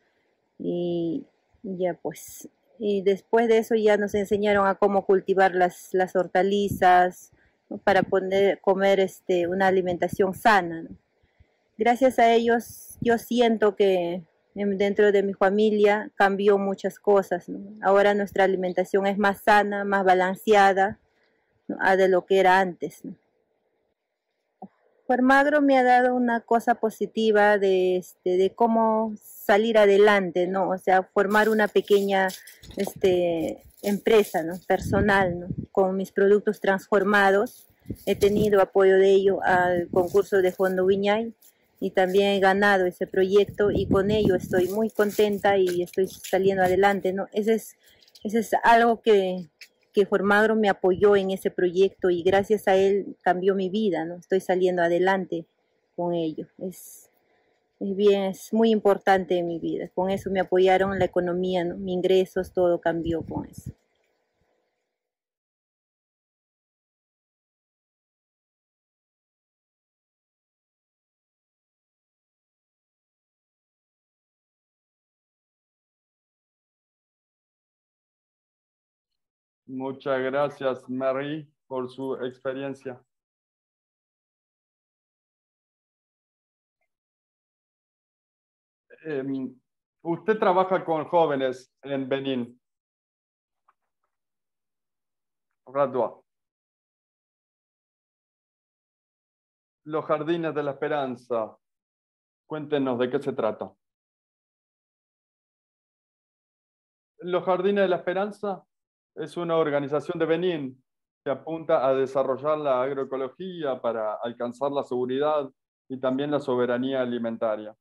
S3: y ya pues. Y después de eso ya nos enseñaron a cómo cultivar las hortalizas, ¿no? Para poder comer una alimentación sana, ¿no? Gracias a ellos yo siento que dentro de mi familia cambió muchas cosas, ¿no? Ahora nuestra alimentación es más sana, más balanceada, ¿no? De lo que era antes, ¿no? Formagro me ha dado una cosa positiva de cómo salir adelante, ¿no? O sea, formar una pequeña empresa, ¿no? Personal, ¿no? Con mis productos transformados. He tenido apoyo de ello al concurso de Fondo Viñay y también he ganado ese proyecto, y con ello estoy muy contenta y estoy saliendo adelante, ¿no? Ese es algo que Formagro me apoyó en ese proyecto y gracias a él cambió mi vida, ¿no? Estoy saliendo adelante con ello. Es muy importante en mi vida. Con eso me apoyaron la economía, ¿no? Mis ingresos, todo cambió con eso.
S2: Muchas gracias, Mary, por su experiencia. Usted trabaja con jóvenes en Benín. Radua. Los Jardines de la Esperanza. Cuéntenos de qué se trata. Los Jardines de la Esperanza es una organización de Benín que apunta a desarrollar la agroecología para alcanzar la seguridad y también la soberanía alimentaria.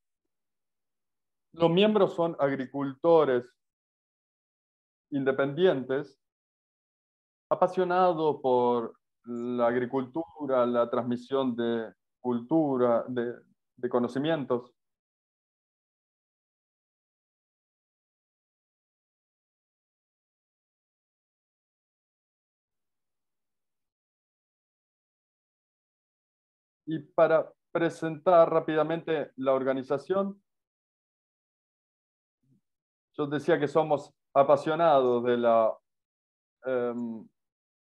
S2: Los miembros son agricultores independientes, apasionados por la agricultura, la transmisión de cultura, de conocimientos. Y para presentar rápidamente la organización, yo decía que somos apasionados de la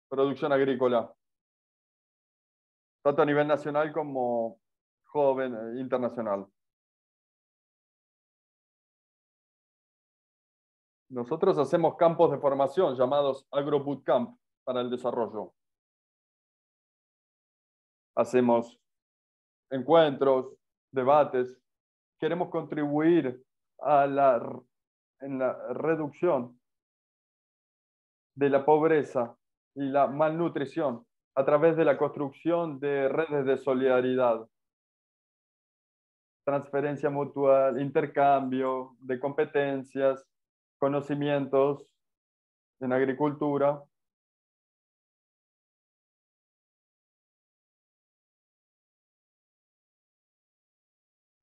S2: producción agrícola, tanto a nivel nacional como joven e internacional. Nosotros hacemos campos de formación llamados Agro Bootcamp para el desarrollo. Hacemos encuentros, debates. Queremos contribuir en la reducción de la pobreza y la malnutrición a través de la construcción de redes de solidaridad, transferencia mutual, intercambio de competencias, conocimientos en agricultura.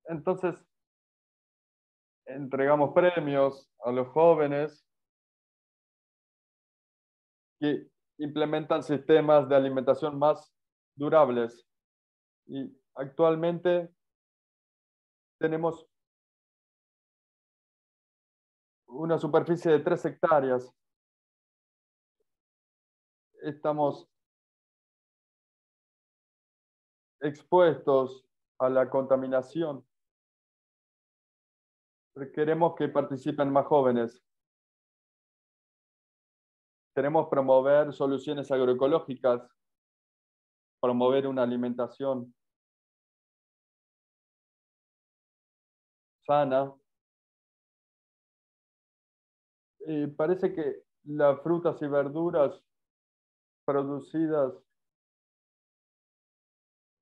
S2: Entonces, entregamos premios a los jóvenes que implementan sistemas de alimentación más durables. Y actualmente tenemos una superficie de 3 hectáreas. Estamos expuestos a la contaminación. Queremos que participen más jóvenes. Queremos promover soluciones agroecológicas, promover una alimentación sana. Parece que las frutas y verduras producidas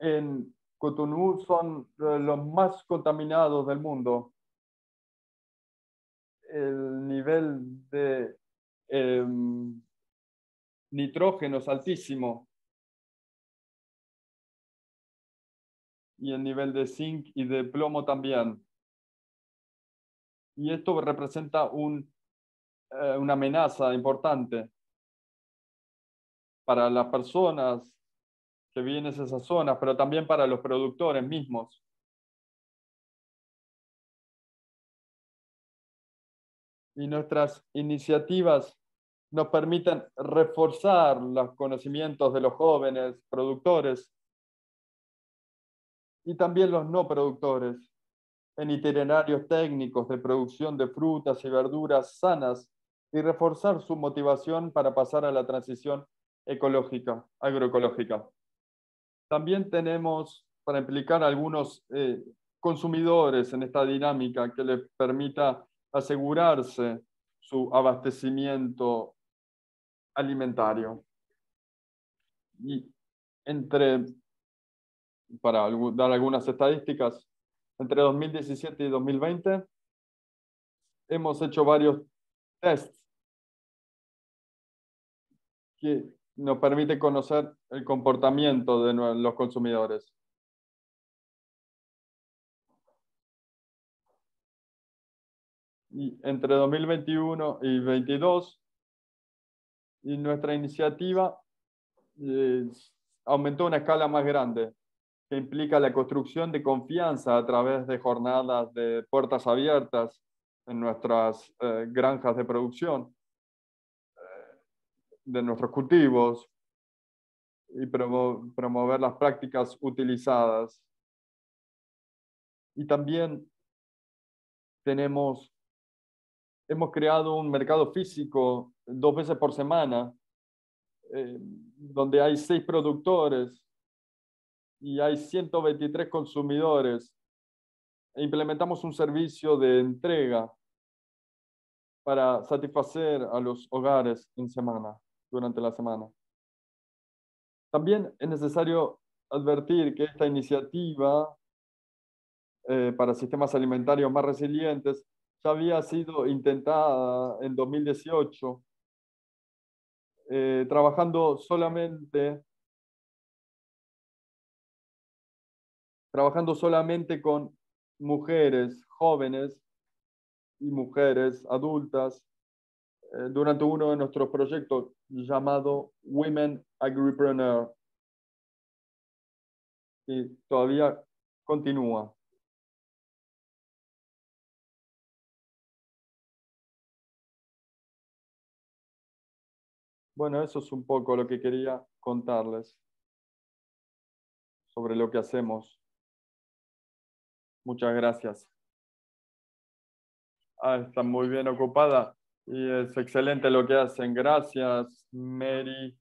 S2: en Cotonú son los más contaminados del mundo. El nivel de nitrógeno es altísimo y el nivel de zinc y de plomo también. Y esto representa una amenaza importante para las personas que viven en esas zonas, pero también para los productores mismos. Y nuestras iniciativas nos permiten reforzar los conocimientos de los jóvenes productores y también los no productores en itinerarios técnicos de producción de frutas y verduras sanas y reforzar su motivación para pasar a la transición ecológica, agroecológica. También tenemos para implicar a algunos consumidores en esta dinámica que les permita asegurarse su abastecimiento alimentario. Y para dar algunas estadísticas, entre 2017 y 2020 hemos hecho varios tests que nos permiten conocer el comportamiento de los consumidores. Y entre 2021 y 2022, y nuestra iniciativa aumentó a una escala más grande, que implica la construcción de confianza a través de jornadas de puertas abiertas en nuestras granjas de producción, de nuestros cultivos, y promover las prácticas utilizadas. Y también hemos creado un mercado físico 2 veces por semana, donde hay 6 productores y hay 123 consumidores. E implementamos un servicio de entrega para satisfacer a los hogares durante la semana. También es necesario advertir que esta iniciativa para sistemas alimentarios más resilientes ya había sido intentada en 2018, trabajando solamente con mujeres jóvenes y mujeres adultas durante uno de nuestros proyectos llamado Women Agripreneur, y todavía continúa. Bueno, eso es un poco lo que quería contarles sobre lo que hacemos. Muchas gracias. Está muy bien ocupada y es excelente lo que hacen. Gracias, Mary.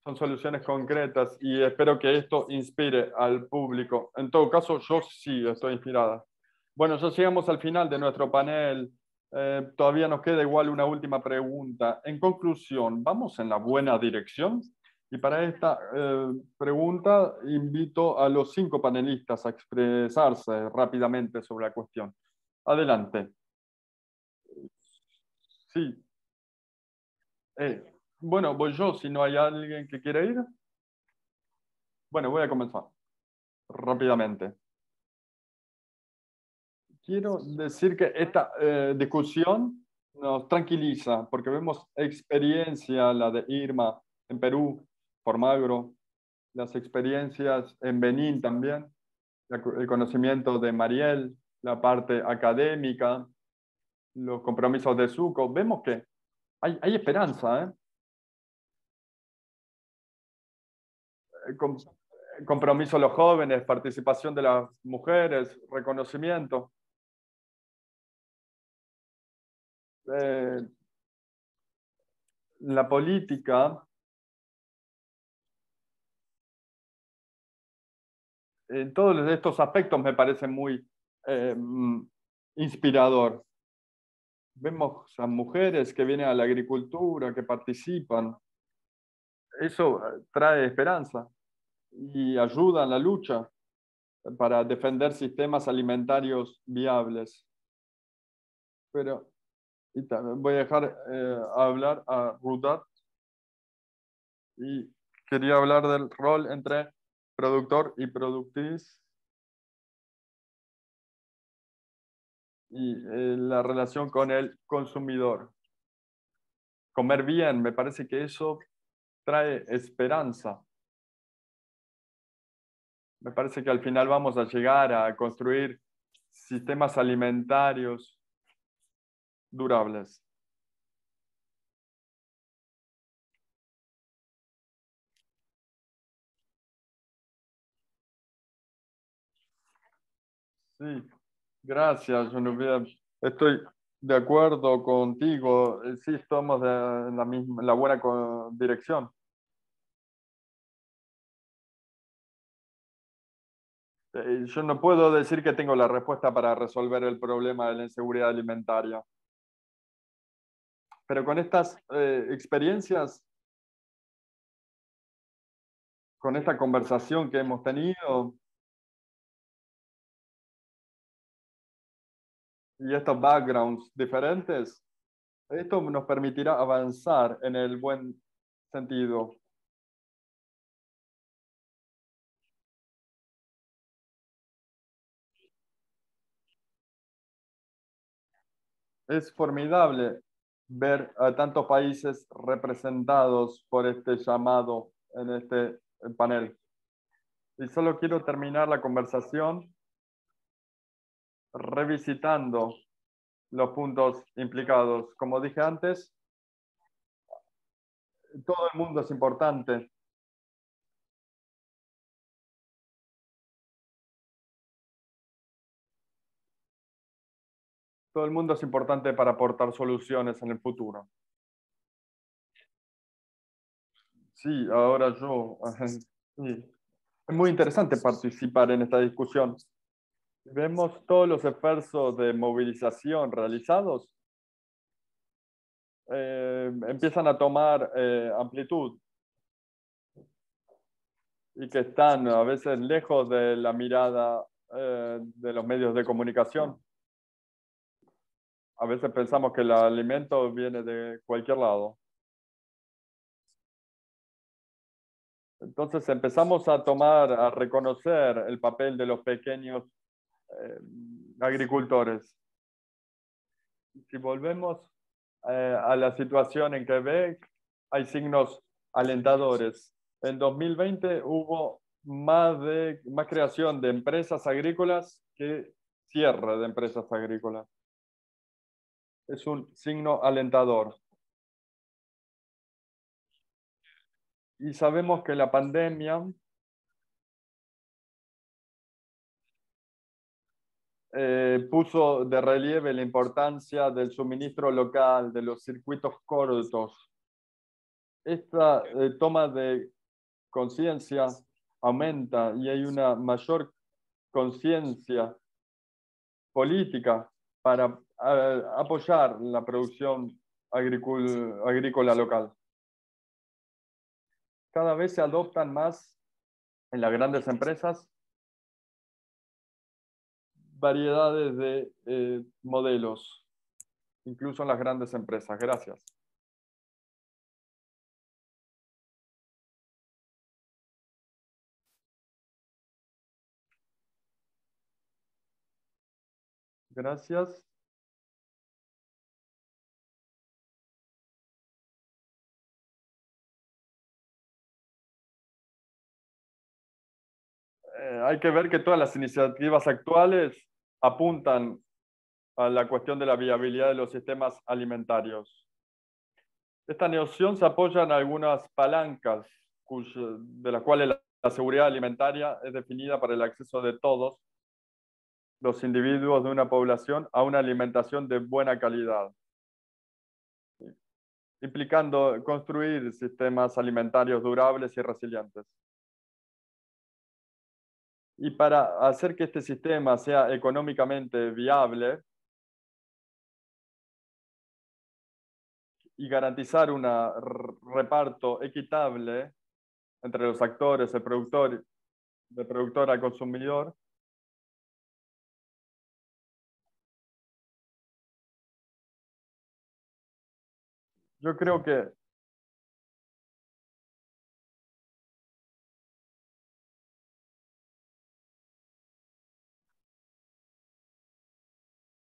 S2: Son soluciones concretas y espero que esto inspire al público. En todo caso, yo sí estoy inspirada. Bueno, ya llegamos al final de nuestro panel. Todavía nos queda igual una última pregunta. En conclusión, ¿vamos en la buena dirección? Y para esta pregunta invito a los 5 panelistas a expresarse rápidamente sobre la cuestión. Adelante. Sí. Bueno, voy yo, si no hay alguien que quiera ir. Bueno, voy a comenzar rápidamente. Quiero decir que esta discusión nos tranquiliza porque vemos experiencia, la de Irma en Perú, por Magro, las experiencias en Benín también, el conocimiento de Mariel, la parte académica, los compromisos de Suco. Vemos que hay esperanza, ¿eh? Com- compromiso de los jóvenes, participación de las mujeres, reconocimiento. Eh, la política, en todos estos aspectos me parece muy inspirador. Vemos a mujeres que vienen a la agricultura, que participan. Eso trae esperanza y ayuda en la lucha para defender sistemas alimentarios viables. Pero voy a dejar hablar a Rudat y quería hablar del rol entre productor y productriz y la relación con el consumidor. Comer bien, me parece que eso trae esperanza. Me parece que al final vamos a llegar a construir sistemas alimentarios durables. Sí, gracias, Genevieve. Estoy de acuerdo contigo. Sí, estamos en en la buena dirección. Yo no puedo decir que tengo la respuesta para resolver el problema de la inseguridad alimentaria, pero con estas experiencias, con esta conversación que hemos tenido y estos backgrounds diferentes, esto nos permitirá avanzar en el buen sentido. Es formidable ver a tantos países representados por este llamado en este panel. Y solo quiero terminar la conversación revisitando los puntos implicados. Como dije antes, todo el mundo es importante. Todo el mundo es importante para aportar soluciones en el futuro. Sí, ahora yo. Sí. Es muy interesante participar en esta discusión. Vemos todos los esfuerzos de movilización realizados, empiezan a tomar amplitud y que están a veces lejos de la mirada de los medios de comunicación. A veces pensamos que el alimento viene de cualquier lado. Entonces empezamos a reconocer el papel de los pequeños agricultores. Si volvemos a la situación en Quebec, hay signos alentadores. En 2020 hubo más creación de empresas agrícolas que cierre de empresas agrícolas. Es un signo alentador. Y sabemos que la pandemia puso de relieve la importancia del suministro local, de los circuitos cortos. Esta toma de conciencia aumenta y hay una mayor conciencia política para apoyar la producción agrícola local. Cada vez se adoptan más en las grandes empresas variedades de modelos. incluso en las grandes empresas. Gracias. Gracias. Hay que ver que todas las iniciativas actuales apuntan a la cuestión de la viabilidad de los sistemas alimentarios. Esta noción se apoya en algunas palancas de las cuales la seguridad alimentaria es definida para el acceso de todos los individuos de una población a una alimentación de buena calidad, implicando construir sistemas alimentarios durables y resilientes. Y para hacer que este sistema sea económicamente viable y garantizar un reparto equitable entre los actores, el productor, del productor al consumidor, yo creo que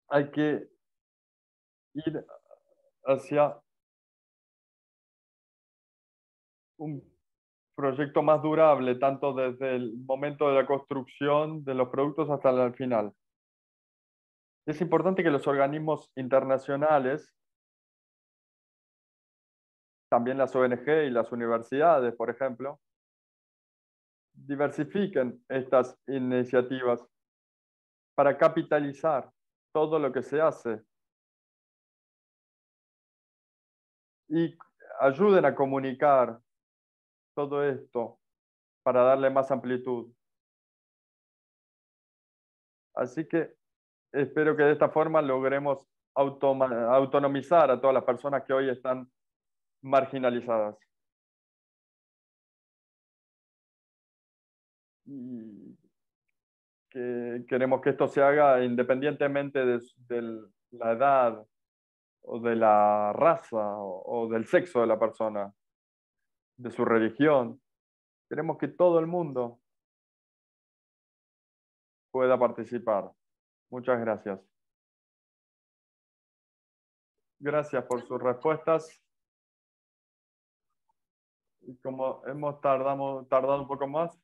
S2: hay que ir hacia un proyecto más durable, tanto desde el momento de la construcción de los productos hasta el final. Es importante que los organismos internacionales, también las ONG y las universidades, por ejemplo, diversifiquen estas iniciativas para capitalizar todo lo que se hace y ayuden a comunicar todo esto para darle más amplitud. Así que espero que de esta forma logremos autonomizar a todas las personas que hoy están marginalizadas. Y que queremos que esto se haga independientemente de la edad o de la raza o del sexo de la persona, de su religión. Queremos que todo el mundo pueda participar. Muchas gracias. Gracias por sus respuestas. Y como hemos tardado un poco más,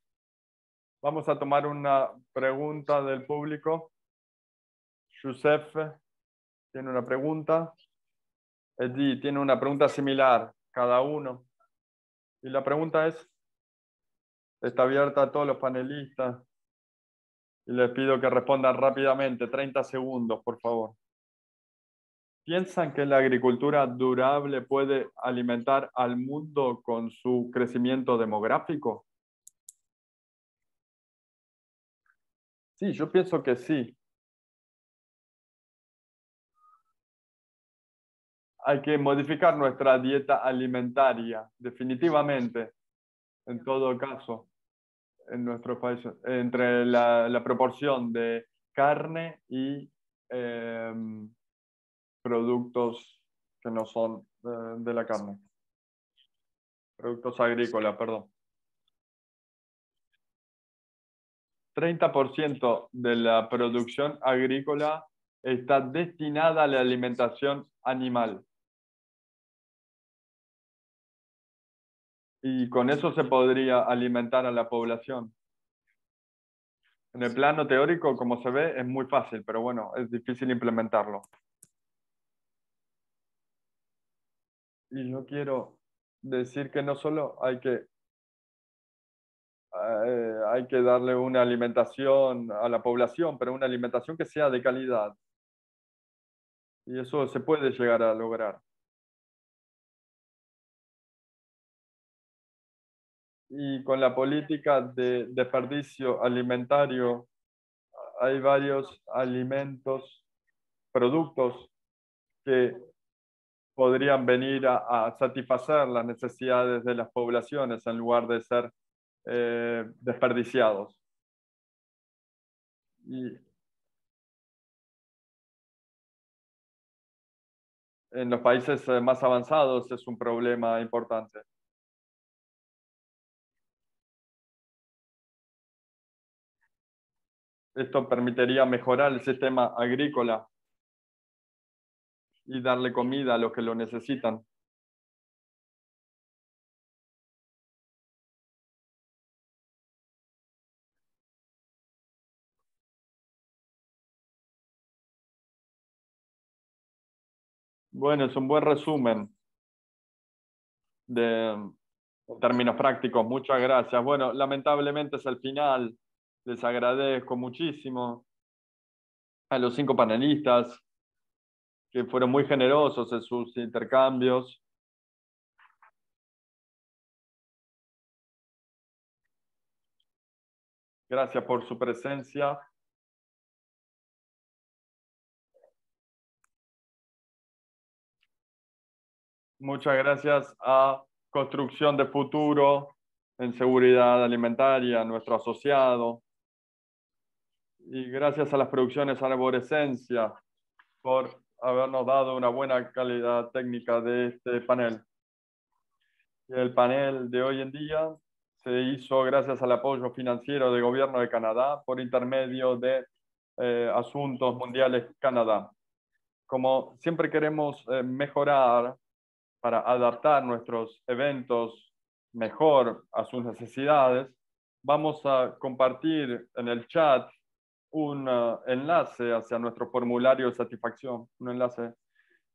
S2: vamos a tomar una pregunta del público. Joseph tiene una pregunta. Eddie tiene una pregunta similar, cada uno. Y la pregunta está abierta a todos los panelistas. Y les pido que respondan rápidamente, 30 segundos, por favor. ¿Piensan que la agricultura durable puede alimentar al mundo con su crecimiento demográfico? Sí, yo pienso que sí. Hay que modificar nuestra dieta alimentaria, definitivamente, en todo caso, en nuestro país, entre la proporción de carne y productos que no son de la carne. Productos agrícolas, perdón. 30% de la producción agrícola está destinada a la alimentación animal. Y con eso se podría alimentar a la población. En el plano teórico, como se ve, es muy fácil, pero bueno, es difícil implementarlo. Y yo quiero decir que no solo hay que darle una alimentación a la población, pero una alimentación que sea de calidad. Y eso se puede llegar a lograr. Y con la política de desperdicio alimentario, hay varios alimentos, productos que podrían venir a satisfacer las necesidades de las poblaciones en lugar de ser desperdiciados. Y en los países más avanzados es un problema importante. Esto permitiría mejorar el sistema agrícola y darle comida a los que lo necesitan. Bueno, es un buen resumen de términos prácticos. Muchas gracias. Bueno, lamentablemente es el final. Les agradezco muchísimo a los 5 panelistas que fueron muy generosos en sus intercambios. Gracias por su presencia. Muchas gracias a Construcción de Futuro en Seguridad Alimentaria, nuestro asociado. Y gracias a las producciones Arborescencia por habernos dado una buena calidad técnica de este panel. El panel de hoy en día se hizo gracias al apoyo financiero del Gobierno de Canadá por intermedio de Asuntos Mundiales Canadá. Como siempre queremos mejorar para adaptar nuestros eventos mejor a sus necesidades, vamos a compartir en el chat un enlace hacia nuestro formulario de satisfacción, un enlace,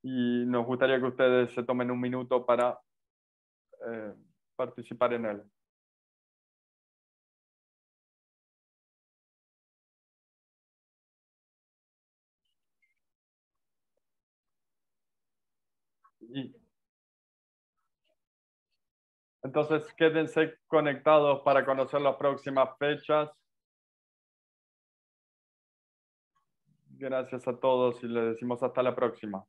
S2: y nos gustaría que ustedes se tomen un minuto para participar en él. Y entonces, quédense conectados para conocer las próximas fechas. Gracias a todos y les decimos hasta la próxima.